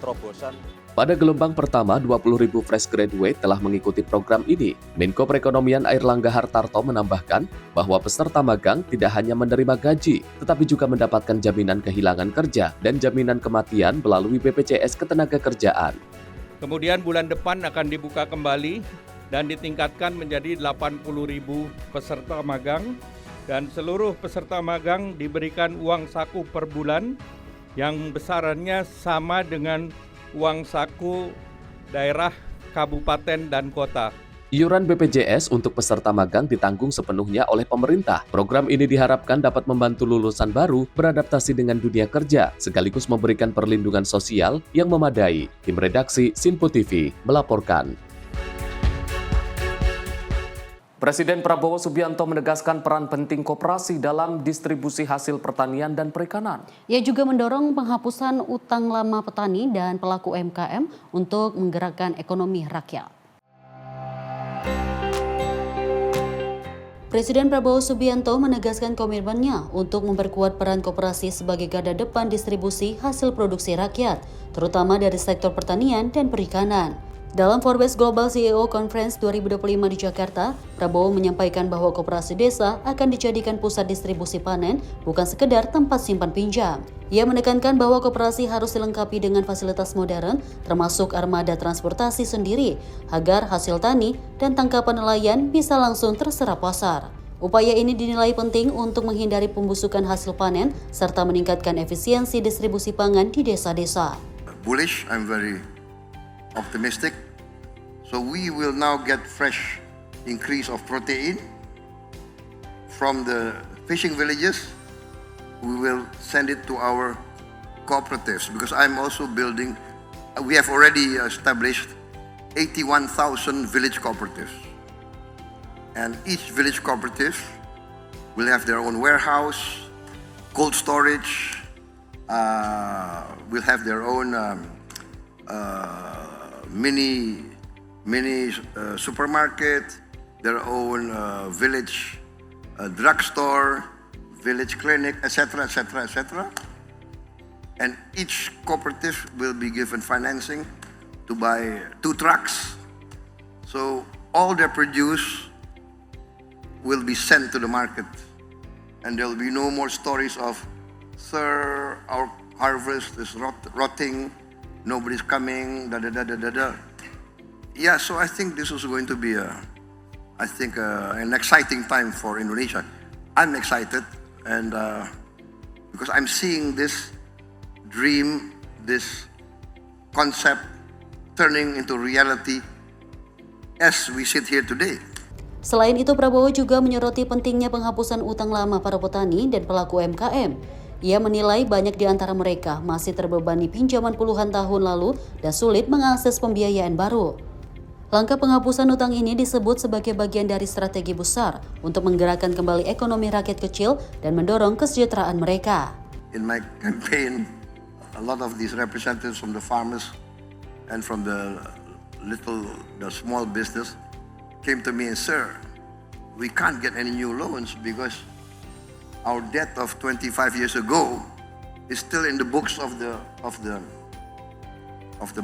terobosan. Pada gelombang pertama, 20.000 fresh graduate telah mengikuti program ini. Menko Perekonomian Airlangga Hartarto menambahkan bahwa peserta magang tidak hanya menerima gaji, tetapi juga mendapatkan jaminan kehilangan kerja dan jaminan kematian melalui BPJS Ketenagakerjaan. Kemudian bulan depan akan dibuka kembali dan ditingkatkan menjadi 80.000 peserta magang dan seluruh peserta magang diberikan uang saku per bulan yang besarannya sama dengan uang saku daerah, kabupaten, dan kota. Iuran BPJS untuk peserta magang ditanggung sepenuhnya oleh pemerintah. Program ini diharapkan dapat membantu lulusan baru beradaptasi dengan dunia kerja, sekaligus memberikan perlindungan sosial yang memadai. Tim redaksi Sinpo TV melaporkan. Presiden Prabowo Subianto menegaskan peran penting koperasi dalam distribusi hasil pertanian dan perikanan. Ia juga mendorong penghapusan utang lama petani dan pelaku UMKM untuk menggerakkan ekonomi rakyat. Presiden Prabowo Subianto menegaskan komitmennya untuk memperkuat peran koperasi sebagai garda depan distribusi hasil produksi rakyat, terutama dari sektor pertanian dan perikanan. Dalam Forbes Global CEO Conference 2025 di Jakarta, Prabowo menyampaikan bahwa koperasi desa akan dijadikan pusat distribusi panen, bukan sekedar tempat simpan pinjam. Ia menekankan bahwa koperasi harus dilengkapi dengan fasilitas modern, termasuk armada transportasi sendiri, agar hasil tani dan tangkapan nelayan bisa langsung terserap pasar. Upaya ini dinilai penting untuk menghindari pembusukan hasil panen, serta meningkatkan efisiensi distribusi pangan di desa-desa. Bullish, I'm very optimistic. So we will now get fresh increase of protein from the fishing villages. We will send it to our cooperatives because I'm also building, we have already established 81,000 village cooperatives. And each village cooperative will have their own warehouse, cold storage, will have their own mini supermarket, their own village drugstore, village clinic, etc., etc., etc. And each cooperative will be given financing to buy 2 trucks. So all their produce will be sent to the market, and there will be no more stories of, "Sir, our harvest is rotting, nobody's coming, da da da da da da." Yeah, so I think this is going to be an exciting time for Indonesia. I'm excited, and because I'm seeing this dream, this concept turning into reality as we sit here today. Selain itu, Prabowo juga menyoroti pentingnya penghapusan utang lama para petani dan pelaku UMKM. Ia menilai banyak di antara mereka masih terbebani pinjaman puluhan tahun lalu dan sulit mengakses pembiayaan baru. Langkah penghapusan utang ini disebut sebagai bagian dari strategi besar untuk menggerakkan kembali ekonomi rakyat kecil dan mendorong kesejahteraan mereka. In my campaign, a lot of these representatives from the farmers and from the small business came to me and, "Sir, we can't get any new loans because our debt of 25 years ago is still in the books of the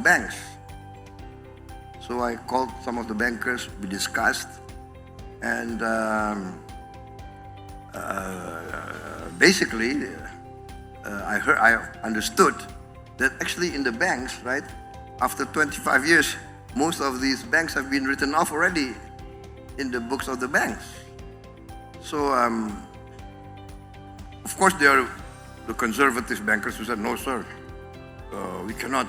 banks." So I called some of the bankers, we discussed, and basically I understood that actually in the banks, right, after 25 years, most of these banks have been written off already in the books of the banks. So of course there are the conservative bankers who said, "No, sir, we cannot,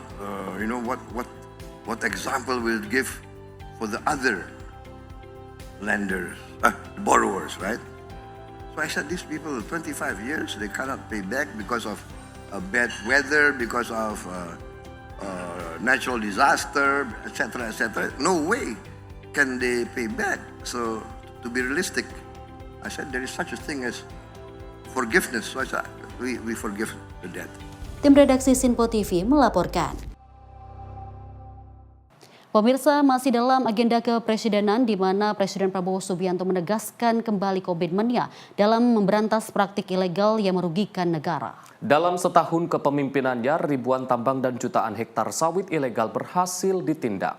what example will it give for the other lenders, borrowers, right?" So I said, these people, 25 years, they cannot pay back because of bad weather, because of natural disaster, etc., etc. No way can they pay back. So to be realistic, I said there is such a thing as forgiveness. So I said, we forgive the debt. Tim redaksi Sinpo TV melaporkan. Pemirsa, masih dalam agenda kepresidenan di mana Presiden Prabowo Subianto menegaskan kembali komitmennya dalam memberantas praktik ilegal yang merugikan negara. Dalam setahun kepemimpinannya, ribuan tambang dan jutaan hektar sawit ilegal berhasil ditindak.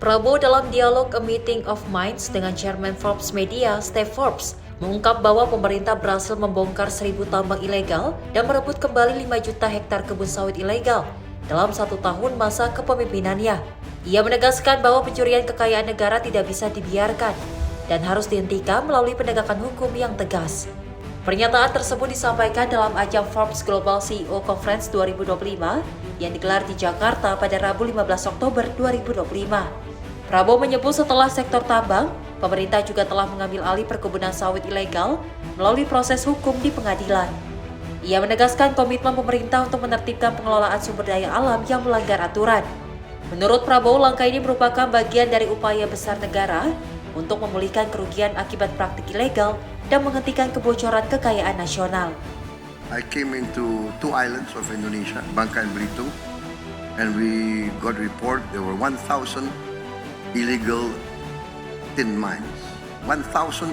Prabowo dalam dialog A Meeting of Minds dengan Chairman Forbes Media, Steve Forbes, mengungkap bahwa pemerintah berhasil membongkar 1.000 tambang ilegal dan merebut kembali 5 juta hektar kebun sawit ilegal dalam 1 tahun masa kepemimpinannya. Ia menegaskan bahwa pencurian kekayaan negara tidak bisa dibiarkan dan harus dihentikan melalui penegakan hukum yang tegas. Pernyataan tersebut disampaikan dalam ajang Forbes Global CEO Conference 2025 yang digelar di Jakarta pada Rabu 15 Oktober 2025. Prabowo menyebut setelah sektor tambang, pemerintah juga telah mengambil alih perkebunan sawit ilegal melalui proses hukum di pengadilan. Ia menegaskan komitmen pemerintah untuk menertibkan pengelolaan sumber daya alam yang melanggar aturan. Menurut Prabowo, langkah ini merupakan bagian dari upaya besar negara untuk memulihkan kerugian akibat praktik ilegal dan menghentikan kebocoran kekayaan nasional. I came into 2 islands of Indonesia, Bangka and Belitung, and we got a report there were 1,000 illegal tin mines, 1,000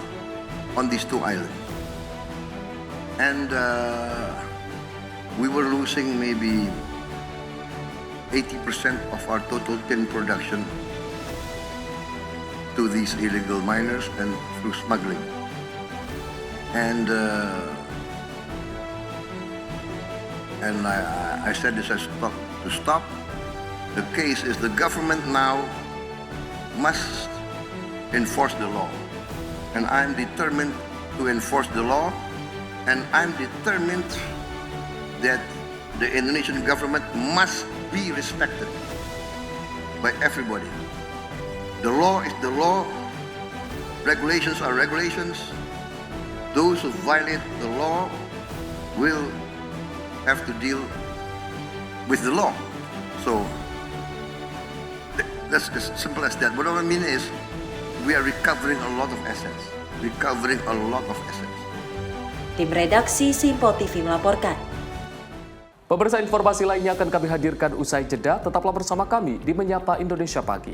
on these 2 islands. And we were losing maybe 80% of our total tin production to these illegal miners and through smuggling. And I said this has to stop. The case is the government now must enforce the law. And I'm determined to enforce the law, and I'm determined that the Indonesian government must be respected by everybody. The law is the law, regulations are regulations. Those who violate the law will have to deal with the law. So that's as simple as that. What I mean is, we are recovering a lot of assets. Recovering a lot of assets. Tim redaksi Simpo TV melaporkan. Pemirsa, informasi lainnya akan kami hadirkan usai jeda. Tetaplah bersama kami di Menyapa Indonesia Pagi.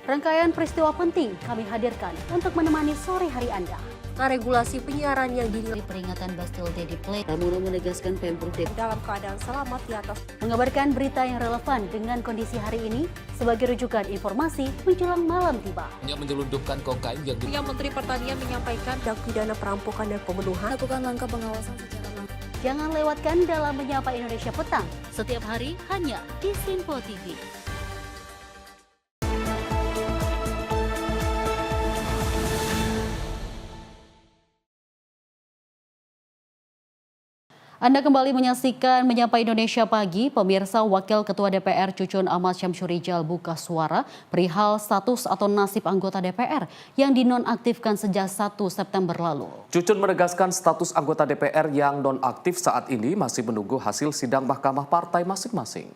Rangkaian peristiwa penting kami hadirkan untuk menemani sore hari Anda. Regulasi penyiaran yang dinilai peringatan Bastille Day di Play. Pramono menegaskan Pemprov DKI dalam keadaan selamat di atas. Mengabarkan berita yang relevan dengan kondisi hari ini sebagai rujukan informasi menjelang malam tiba. Yang menyelundupkan kokain yang Menteri Pertanian menyampaikan tindak pidana perampokan dan pembunuhan. Lakukan langkah pengawasan secara langsung. Jangan lewatkan dalam Menyapa Indonesia Petang Setiap hari hanya di Simpo TV. Anda kembali menyaksikan Menyapa Indonesia Pagi. Pemirsa, Wakil Ketua DPR Cucun Ahmad Syamsurijal buka suara perihal status atau nasib anggota DPR yang dinonaktifkan sejak 1 September lalu. Cucun menegaskan status anggota DPR yang nonaktif saat ini masih menunggu hasil sidang Mahkamah Partai masing-masing.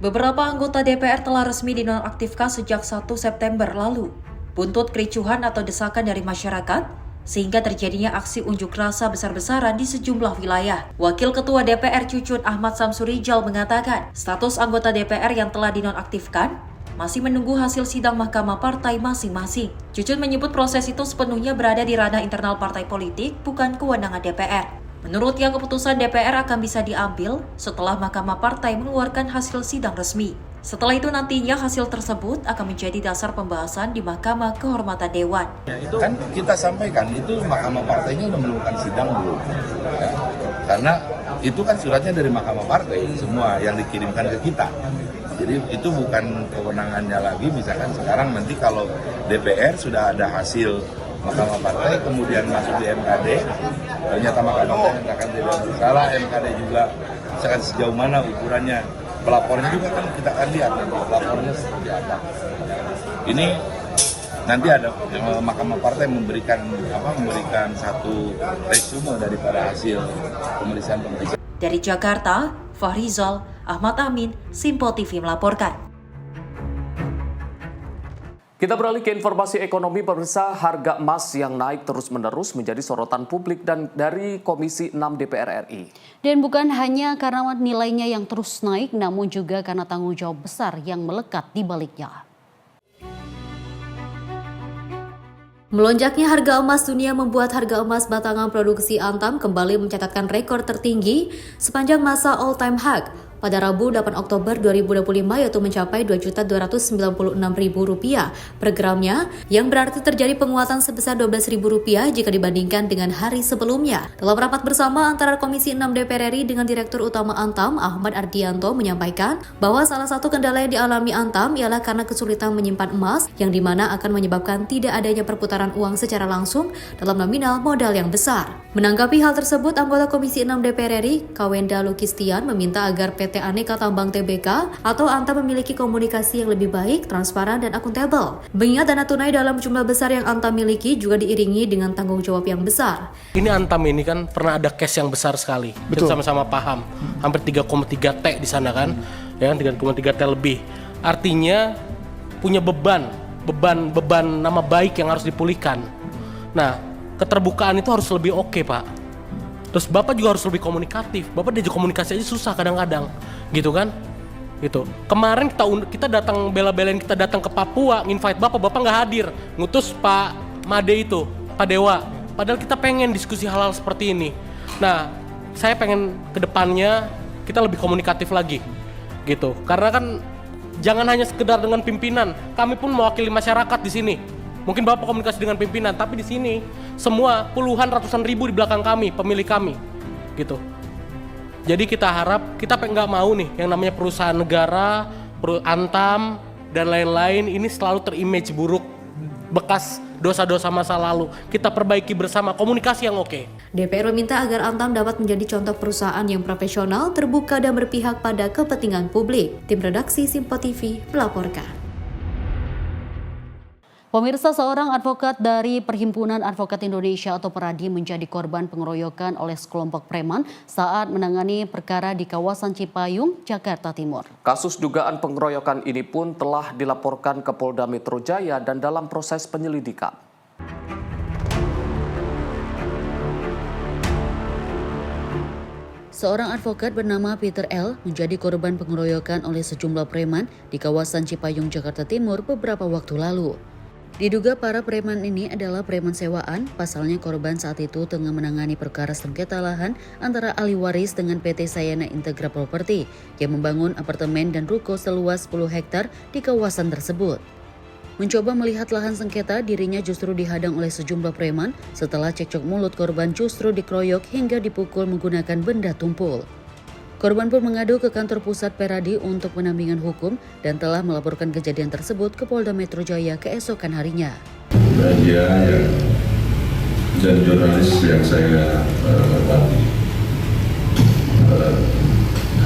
Beberapa anggota DPR telah resmi dinonaktifkan sejak 1 September lalu. Buntut kericuhan atau desakan dari masyarakat, sehingga terjadinya aksi unjuk rasa besar-besaran di sejumlah wilayah. Wakil Ketua DPR Cucun Ahmad Syamsurijal mengatakan, status anggota DPR yang telah dinonaktifkan masih menunggu hasil sidang Mahkamah Partai masing-masing. Cucun menyebut proses itu sepenuhnya berada di ranah internal partai politik, bukan kewenangan DPR. Menurutnya, keputusan DPR akan bisa diambil setelah Mahkamah Partai mengeluarkan hasil sidang resmi. Setelah itu nantinya hasil tersebut akan menjadi dasar pembahasan di Mahkamah Kehormatan Dewan. Ya, itu kan kita sampaikan, itu Mahkamah Partainya sudah melakukan sidang belum? Ya, karena itu kan suratnya dari Mahkamah Partai semua yang dikirimkan ke kita. Jadi itu bukan kewenangannya lagi, misalkan sekarang nanti kalau DPR sudah ada hasil Mahkamah Partai kemudian masuk di MKD, ternyata Mahkamah Partai menyatakan tidak bersalah, MKD juga misalkan sejauh mana ukurannya. Pelapornya juga kan kita akan lihat pelapornya seperti apa. Ini nanti ada Mahkamah Partai memberikan satu resume daripada hasil pemeriksaan. Dari Jakarta, Fahrizal, Ahmad Amin, Simpo TV melaporkan. Kita beralih ke informasi ekonomi. Pemirsa, harga emas yang naik terus-menerus menjadi sorotan publik dan dari Komisi 6 DPR RI. Dan bukan hanya karena nilainya yang terus naik, namun juga karena tanggung jawab besar yang melekat di baliknya. Melonjaknya harga emas dunia membuat harga emas batangan produksi Antam kembali mencatatkan rekor tertinggi sepanjang masa all-time high pada Rabu 8 Oktober 2025, yaitu mencapai Rp2.296.000 per gramnya, yang berarti terjadi penguatan sebesar Rp12.000 jika dibandingkan dengan hari sebelumnya. Dalam rapat bersama antara Komisi 6 DPR RI dengan Direktur Utama Antam, Ahmad Ardianto, menyampaikan bahwa salah satu kendala yang dialami Antam ialah karena kesulitan menyimpan emas, yang dimana akan menyebabkan tidak adanya perputaran uang secara langsung dalam nominal modal yang besar. Menanggapi hal tersebut, anggota Komisi 6 DPR RI, Kawenda Lukistian, meminta agar PT Aneka Tambang Tbk atau Antam memiliki komunikasi yang lebih baik, transparan, dan akuntabel. Mengingat dana tunai dalam jumlah besar yang Antam miliki juga diiringi dengan tanggung jawab yang besar. Ini Antam ini kan pernah ada cash yang besar sekali. Betul. Kita sama-sama paham. Hampir 3,3 T di sana kan. Ya kan, 3,3 T lebih. Artinya punya beban nama baik yang harus dipulihkan. Nah, keterbukaan itu harus lebih oke, Pak. Terus Bapak juga harus lebih komunikatif. Bapak diajak komunikasi aja susah kadang-kadang, gitu kan? Gitu. Kemarin kita datang bela-belain, kita datang ke Papua, invite Bapak nggak hadir, ngutus Pak Made itu, Pak Dewa. Padahal kita pengen diskusi hal-hal seperti ini. Nah, saya pengen ke depannya kita lebih komunikatif lagi, gitu. Karena kan jangan hanya sekedar dengan pimpinan. Kami pun mewakili masyarakat di sini. Mungkin Bapak komunikasi dengan pimpinan, tapi di sini semua puluhan ratusan ribu di belakang kami, pemilih kami, gitu. Jadi kita harap, kita nggak mau nih yang namanya perusahaan negara, Antam dan lain-lain ini selalu terimage buruk, bekas dosa-dosa masa lalu. Kita perbaiki bersama, komunikasi yang oke. DPR meminta agar Antam dapat menjadi contoh perusahaan yang profesional, terbuka dan berpihak pada kepentingan publik. Tim redaksi Simpo TV melaporkan. Pemirsa, seorang advokat dari Perhimpunan Advokat Indonesia atau Peradi menjadi korban pengeroyokan oleh sekelompok preman saat menangani perkara di kawasan Cipayung, Jakarta Timur. Kasus dugaan pengeroyokan ini pun telah dilaporkan ke Polda Metro Jaya dan dalam proses penyelidikan. Seorang advokat bernama Peter L. menjadi korban pengeroyokan oleh sejumlah preman di kawasan Cipayung, Jakarta Timur beberapa waktu lalu. Diduga para preman ini adalah preman sewaan, pasalnya korban saat itu tengah menangani perkara sengketa lahan antara ahli waris dengan PT Sayana Integra Property yang membangun apartemen dan ruko seluas 10 hektar di kawasan tersebut. Mencoba melihat lahan sengketa, dirinya justru dihadang oleh sejumlah preman setelah cekcok mulut korban justru dikeroyok hingga dipukul menggunakan benda tumpul. Korban pun mengadu ke kantor pusat Peradi untuk pendampingan hukum dan telah melaporkan kejadian tersebut ke Polda Metro Jaya keesokan harinya. Media dan jurnalis yang saya hormati,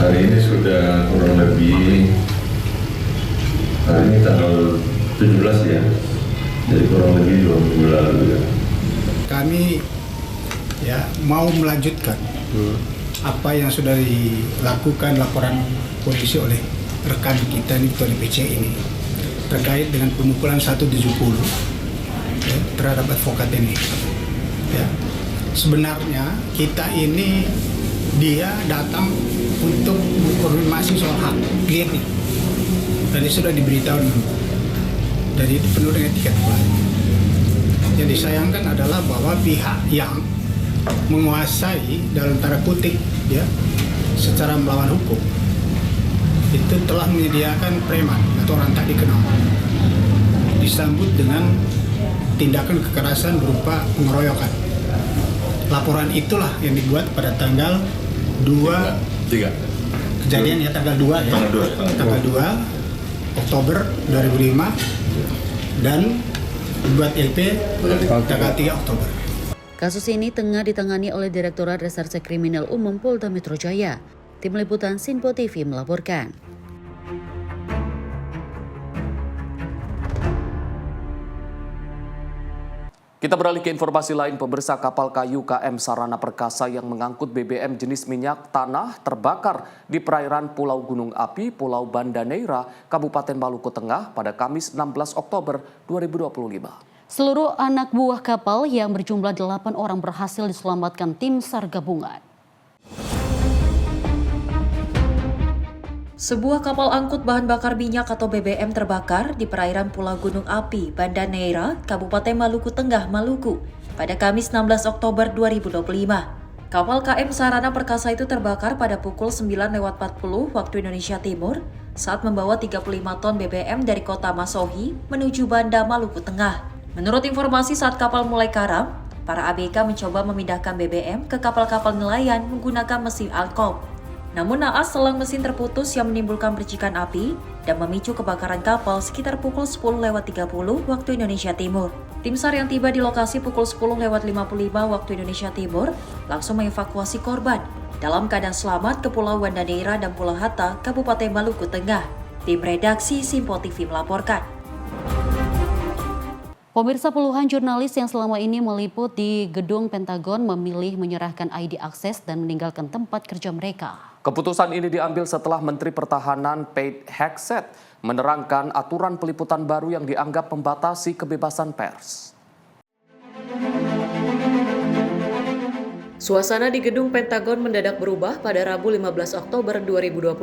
hari ini sudah kurang lebih, hari ini tanggal 17 ya, jadi kurang lebih 2 minggu lalu ya. Kami ya mau melanjutkan apa yang sudah dilakukan laporan polisi oleh rekan kita ini, Ketua DPC ini, terkait dengan pemukulan 170 ya, terhadap advokat ini. Ya. Sebenarnya kita ini dia datang untuk mengkonfirmasi soal hak klien ini. Tadi sudah diberitahu dan itu penuh dengan tiket pula. Yang disayangkan adalah bahwa pihak yang menguasai dalam tanda kutip ya secara melawan hukum itu telah menyediakan preman atau orang tak dikenal disambut dengan tindakan kekerasan berupa pengeroyokan. Laporan itulah yang dibuat pada tanggal 3 kejadian ya, tanggal 2 ya, tanggal 2 Oktober 2005 dan dibuat LP tanggal 3 Oktober. Kasus ini tengah ditangani oleh Direktorat Reserse Kriminal Umum Polda Metro Jaya. Tim Liputan Simpo TV melaporkan. Kita beralih ke informasi lain, pemirsa. Kapal kayu KM Sarana Perkasa yang mengangkut BBM jenis minyak tanah terbakar di perairan Pulau Gunung Api, Pulau Banda Neira, Kabupaten Maluku Tengah pada Kamis 16 Oktober 2025. Seluruh anak buah kapal yang berjumlah 8 orang berhasil diselamatkan tim SAR gabungan. Sebuah kapal angkut bahan bakar minyak atau BBM terbakar di perairan Pulau Gunung Api, Banda Neira, Kabupaten Maluku Tengah, Maluku, pada Kamis 16 Oktober 2025. Kapal KM Sarana Perkasa itu terbakar pada pukul 9.40 waktu Indonesia Timur saat membawa 35 ton BBM dari kota Masohi menuju Banda, Maluku Tengah. Menurut informasi, saat kapal mulai karam, para ABK mencoba memindahkan BBM ke kapal-kapal nelayan menggunakan mesin alkom. Namun naas selang mesin terputus yang menimbulkan percikan api dan memicu kebakaran kapal sekitar pukul 10.30 waktu Indonesia Timur. Tim SAR yang tiba di lokasi pukul 10.55 waktu Indonesia Timur langsung mengevakuasi korban dalam keadaan selamat ke Pulau Banda Neira dan Pulau Hatta, Kabupaten Maluku Tengah. Tim redaksi Simpo TV melaporkan. Pemirsa, puluhan jurnalis yang selama ini meliput di gedung Pentagon memilih menyerahkan ID akses dan meninggalkan tempat kerja mereka. Keputusan ini diambil setelah Menteri Pertahanan Pete Hegseth menerangkan aturan peliputan baru yang dianggap membatasi kebebasan pers. Suasana di gedung Pentagon mendadak berubah pada Rabu 15 Oktober 2025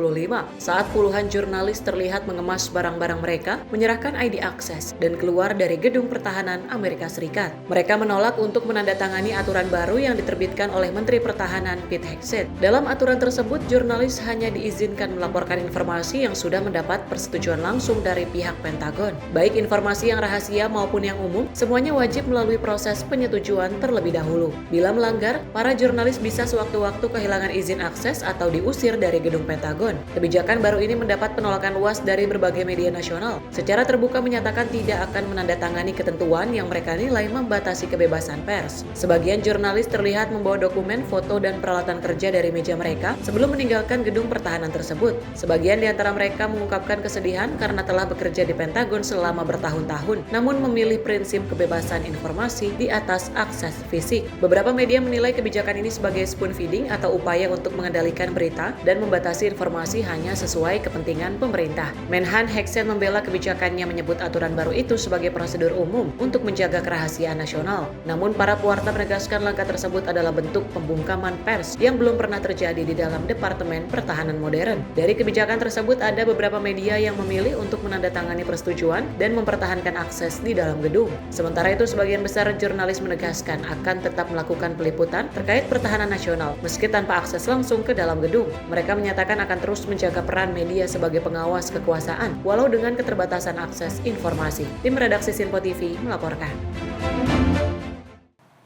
saat puluhan jurnalis terlihat mengemas barang-barang mereka, menyerahkan ID akses, dan keluar dari gedung pertahanan Amerika Serikat. Mereka menolak untuk menandatangani aturan baru yang diterbitkan oleh Menteri Pertahanan Pete Hegseth. Dalam aturan tersebut, jurnalis hanya diizinkan melaporkan informasi yang sudah mendapat persetujuan langsung dari pihak Pentagon. Baik informasi yang rahasia maupun yang umum, semuanya wajib melalui proses penyetujuan terlebih dahulu. Bila melanggar, para jurnalis bisa sewaktu-waktu kehilangan izin akses atau diusir dari gedung Pentagon. Kebijakan baru ini mendapat penolakan luas dari berbagai media nasional. Secara terbuka menyatakan tidak akan menandatangani ketentuan yang mereka nilai membatasi kebebasan pers. Sebagian jurnalis terlihat membawa dokumen, foto, dan peralatan kerja dari meja mereka sebelum meninggalkan gedung pertahanan tersebut. Sebagian di antara mereka mengungkapkan kesedihan karena telah bekerja di Pentagon selama bertahun-tahun, namun memilih prinsip kebebasan informasi di atas akses fisik. Beberapa media menilai kebijakan ini sebagai spoon feeding atau upaya untuk mengendalikan berita dan membatasi informasi hanya sesuai kepentingan pemerintah. Menhan Hegseth membela kebijakannya menyebut aturan baru itu sebagai prosedur umum untuk menjaga kerahasiaan nasional. Namun para pewarta menegaskan langkah tersebut adalah bentuk pembungkaman pers yang belum pernah terjadi di dalam Departemen Pertahanan modern. Dari kebijakan tersebut ada beberapa media yang memilih untuk menandatangani persetujuan dan mempertahankan akses di dalam gedung. Sementara itu sebagian besar jurnalis menegaskan akan tetap melakukan peliputan terkait pertahanan nasional, meski tanpa akses langsung ke dalam gedung. Mereka menyatakan akan terus menjaga peran media sebagai pengawas kekuasaan, walau dengan keterbatasan akses informasi. Tim redaksi Sinpo TV melaporkan.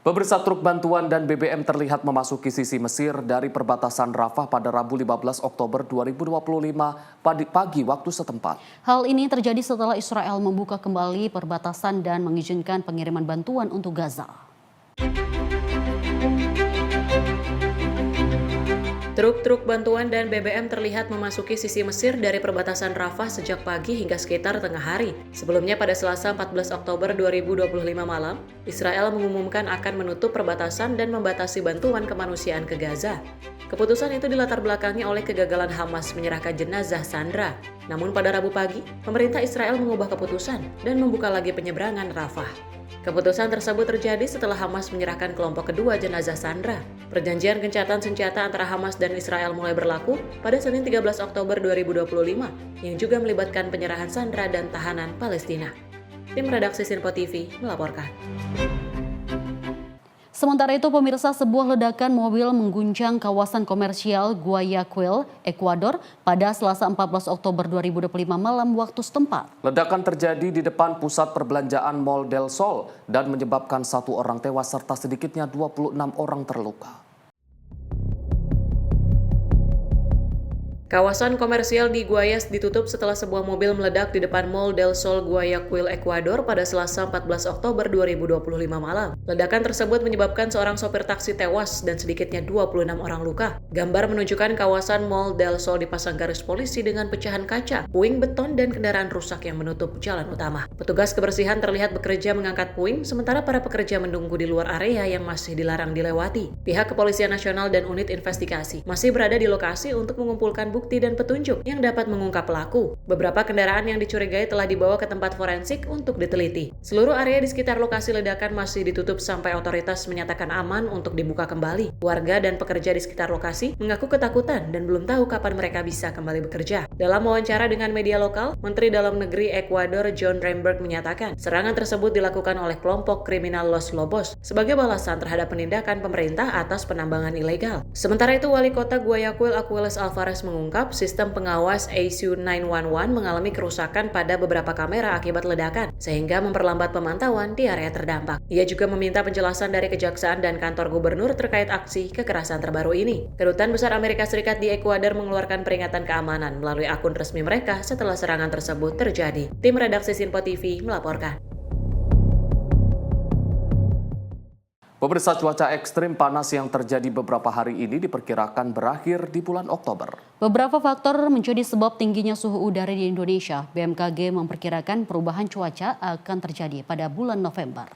Pemirsa, truk bantuan dan BBM terlihat memasuki sisi Mesir dari perbatasan Rafah pada Rabu 15 Oktober 2025 pagi waktu setempat. Hal ini terjadi setelah Israel membuka kembali perbatasan dan mengizinkan pengiriman bantuan untuk Gaza. Truk-truk bantuan dan BBM terlihat memasuki sisi Mesir dari perbatasan Rafah sejak pagi hingga sekitar tengah hari. Sebelumnya pada Selasa 14 Oktober 2025 malam, Israel mengumumkan akan menutup perbatasan dan membatasi bantuan kemanusiaan ke Gaza. Keputusan itu dilatar belakangi oleh kegagalan Hamas menyerahkan jenazah Sandra. Namun pada Rabu pagi, pemerintah Israel mengubah keputusan dan membuka lagi penyeberangan Rafah. Keputusan tersebut terjadi setelah Hamas menyerahkan kelompok kedua jenazah Sandra. Perjanjian gencatan senjata antara Hamas dan Israel mulai berlaku pada Senin 13 Oktober 2025 yang juga melibatkan penyerahan Sandra dan tahanan Palestina. Tim redaksi Sinpo TV melaporkan. Sementara itu, pemirsa, sebuah ledakan mobil mengguncang kawasan komersial Guayaquil, Ekuador pada Selasa 14 Oktober 2025 malam waktu setempat. Ledakan terjadi di depan pusat perbelanjaan Mall del Sol dan menyebabkan 1 orang tewas serta sedikitnya 26 orang terluka. Kawasan komersial di Guayas ditutup setelah sebuah mobil meledak di depan Mall del Sol Guayaquil, Ekuador pada Selasa 14 Oktober 2025 malam. Ledakan tersebut menyebabkan seorang sopir taksi tewas dan sedikitnya 26 orang luka. Gambar menunjukkan kawasan Mall del Sol dipasang garis polisi dengan pecahan kaca, puing beton, dan kendaraan rusak yang menutup jalan utama. Petugas kebersihan terlihat bekerja mengangkat puing, sementara para pekerja menunggu di luar area yang masih dilarang dilewati. Pihak Kepolisian Nasional dan unit investigasi masih berada di lokasi untuk mengumpulkan bukti dan petunjuk yang dapat mengungkap pelaku. Beberapa kendaraan yang dicurigai telah dibawa ke tempat forensik untuk diteliti. Seluruh area di sekitar lokasi ledakan masih ditutup sampai otoritas menyatakan aman untuk dibuka kembali. Warga dan pekerja di sekitar lokasi mengaku ketakutan dan belum tahu kapan mereka bisa kembali bekerja. Dalam wawancara dengan media lokal, Menteri Dalam Negeri Ekuador John Remberg menyatakan serangan tersebut dilakukan oleh kelompok kriminal Los Lobos sebagai balasan terhadap penindakan pemerintah atas penambangan ilegal. Sementara itu, Wali Kota Guayaquil Aquiles Alvarez mengungkap sistem pengawas ASU 911 mengalami kerusakan pada beberapa kamera akibat ledakan, sehingga memperlambat pemantauan di area terdampak. Ia juga meminta penjelasan dari Kejaksaan dan Kantor Gubernur terkait aksi kekerasan terbaru ini. Kedutaan Besar Amerika Serikat di Ekuador mengeluarkan peringatan keamanan melalui akun resmi mereka setelah serangan tersebut terjadi. Tim redaksi Sinpo TV melaporkan. Pemirsa, cuaca ekstrim panas yang terjadi beberapa hari ini diperkirakan berakhir di bulan Oktober. Beberapa faktor menjadi sebab tingginya suhu udara di Indonesia. BMKG memperkirakan perubahan cuaca akan terjadi pada bulan November.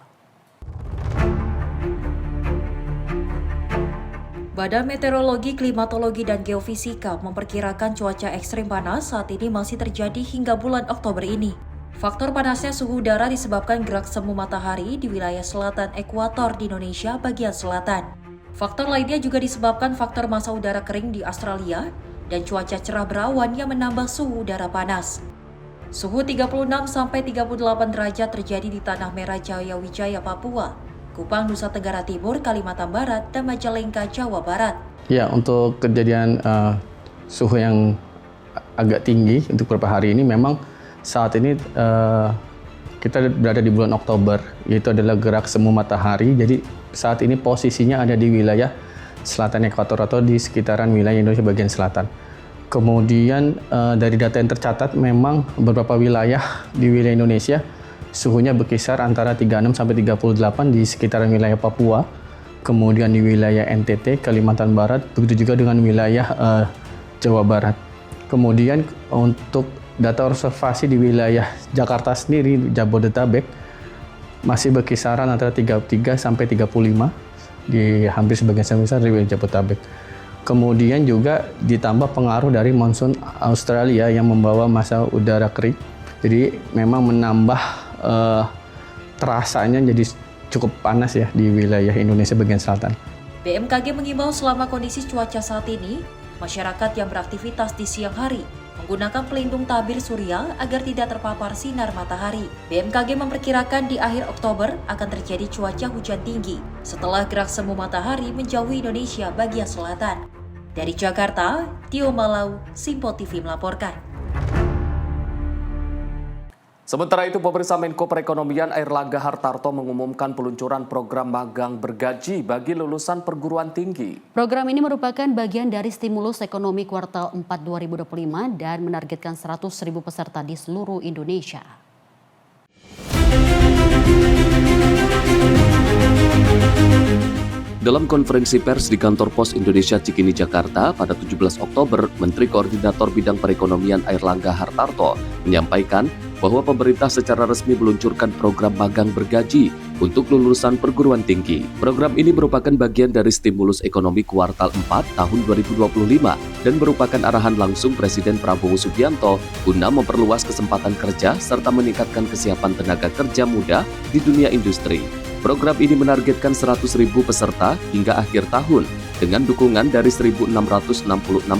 Badan Meteorologi, Klimatologi, dan Geofisika memperkirakan cuaca ekstrim panas saat ini masih terjadi hingga bulan Oktober ini. Faktor panasnya suhu udara disebabkan gerak semu matahari di wilayah selatan ekuator di Indonesia bagian selatan. Faktor lainnya juga disebabkan faktor masa udara kering di Australia dan cuaca cerah berawan yang menambah suhu udara panas. Suhu 36-38 derajat terjadi di Tanah Merah Jaya Wijaya, Papua, Kupang, Nusa Tenggara Timur, Kalimantan Barat, dan Majalengka, Jawa Barat. Ya, untuk kejadian suhu yang agak tinggi untuk beberapa hari ini memang saat ini kita berada di bulan Oktober, yaitu adalah gerak semu matahari. Jadi saat ini posisinya ada di wilayah selatan ekuator atau di sekitaran wilayah Indonesia bagian selatan. Kemudian dari data yang tercatat memang beberapa wilayah di wilayah Indonesia suhunya berkisar antara 36 sampai 38 di sekitaran wilayah Papua, kemudian di wilayah NTT, Kalimantan Barat, begitu juga dengan wilayah Jawa Barat. Kemudian untuk data observasi di wilayah Jakarta sendiri, Jabodetabek, masih berkisaran antara 33 sampai 35 di hampir sebagian besar di wilayah Jabodetabek. Kemudian juga ditambah pengaruh dari monsun Australia yang membawa masa udara kering. Jadi memang menambah terasanya jadi cukup panas ya di wilayah Indonesia bagian selatan. BMKG mengimbau selama kondisi cuaca saat ini, masyarakat yang beraktivitas di siang hari menggunakan pelindung tabir surya agar tidak terpapar sinar matahari. BMKG memperkirakan di akhir Oktober akan terjadi cuaca hujan tinggi setelah gerak semu matahari menjauhi Indonesia bagian selatan. Dari Jakarta, Tio Malau, Simpo TV melaporkan. Sementara itu, pemirsa, Menko Perekonomian Airlangga Hartarto mengumumkan peluncuran program magang bergaji bagi lulusan perguruan tinggi. Program ini merupakan bagian dari stimulus ekonomi kuartal 4 2025 dan menargetkan 100.000 peserta di seluruh Indonesia. Dalam konferensi pers di kantor Pos Indonesia Cikini, Jakarta pada 17 Oktober, Menteri Koordinator Bidang Perekonomian Airlangga Hartarto menyampaikan bahwa pemerintah secara resmi meluncurkan program magang bergaji untuk lulusan perguruan tinggi. Program ini merupakan bagian dari stimulus ekonomi kuartal 4 tahun 2025 dan merupakan arahan langsung Presiden Prabowo Subianto guna memperluas kesempatan kerja serta meningkatkan kesiapan tenaga kerja muda di dunia industri. Program ini menargetkan 100.000 peserta hingga akhir tahun dengan dukungan dari 1.666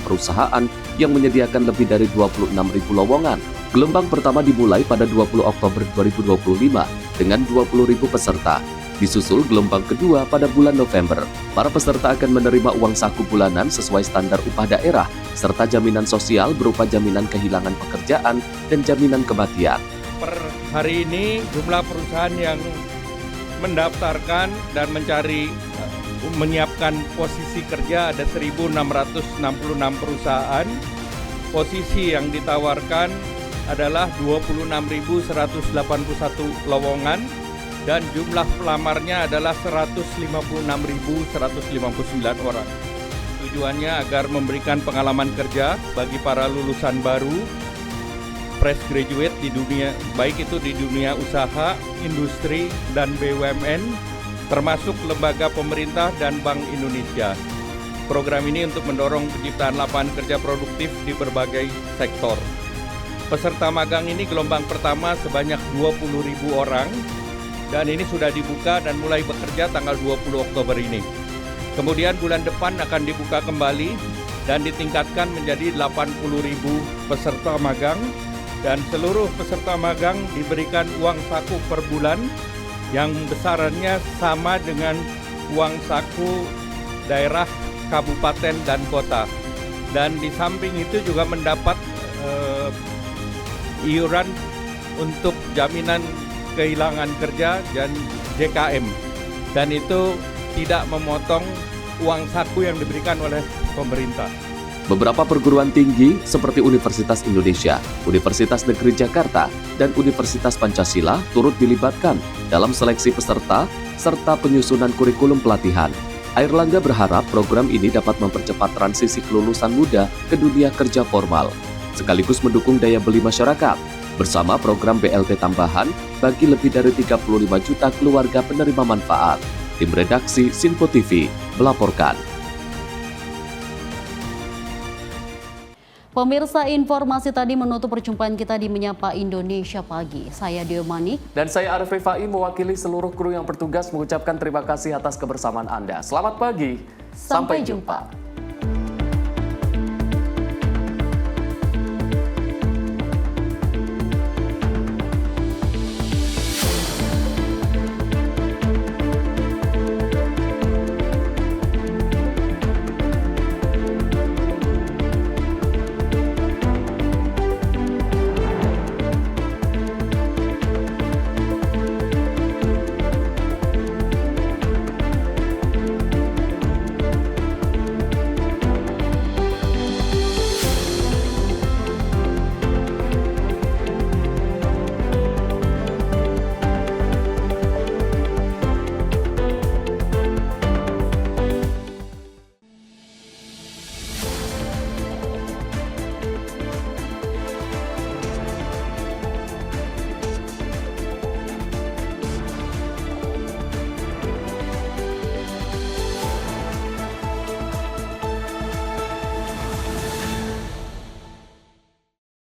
perusahaan yang menyediakan lebih dari 26.000 lowongan. Gelombang pertama dimulai pada 20 Oktober 2025 dengan 20.000 peserta. Disusul gelombang kedua pada bulan November. Para peserta akan menerima uang saku bulanan sesuai standar upah daerah, serta jaminan sosial berupa jaminan kehilangan pekerjaan dan jaminan kematian. Per hari ini jumlah perusahaan yang mendaftarkan dan menyiapkan posisi kerja ada 1.666 perusahaan. Posisi yang ditawarkan adalah 26.181 lowongan dan jumlah pelamarnya adalah 156.159 orang. Tujuannya agar memberikan pengalaman kerja bagi para lulusan baru, fresh graduate di dunia, baik itu di dunia usaha, industri, dan BUMN, termasuk lembaga pemerintah dan Bank Indonesia. Program ini untuk mendorong penciptaan lapangan kerja produktif di berbagai sektor. Peserta magang ini gelombang pertama sebanyak 20.000 orang, dan ini sudah dibuka dan mulai bekerja tanggal 20 Oktober ini. Kemudian bulan depan akan dibuka kembali dan ditingkatkan menjadi 80.000 peserta magang, dan seluruh peserta magang diberikan uang saku per bulan yang besarannya sama dengan uang saku daerah, kabupaten, dan kota. Dan di samping itu juga mendapat iuran untuk jaminan kehilangan kerja dan JKM. Dan itu tidak memotong uang saku yang diberikan oleh pemerintah. Beberapa perguruan tinggi seperti Universitas Indonesia, Universitas Negeri Jakarta, dan Universitas Pancasila turut dilibatkan dalam seleksi peserta serta penyusunan kurikulum pelatihan. Airlangga berharap program ini dapat mempercepat transisi kelulusan muda ke dunia kerja formal, sekaligus mendukung daya beli masyarakat bersama program BLT tambahan bagi lebih dari 35 juta keluarga penerima manfaat. Tim redaksi Simpo TV melaporkan. Pemirsa, informasi tadi menutup perjumpaan kita di Menyapa Indonesia Pagi. Saya Dio Manik. Dan saya Arif Rifai mewakili seluruh kru yang bertugas mengucapkan terima kasih atas kebersamaan Anda. Selamat pagi. Sampai jumpa.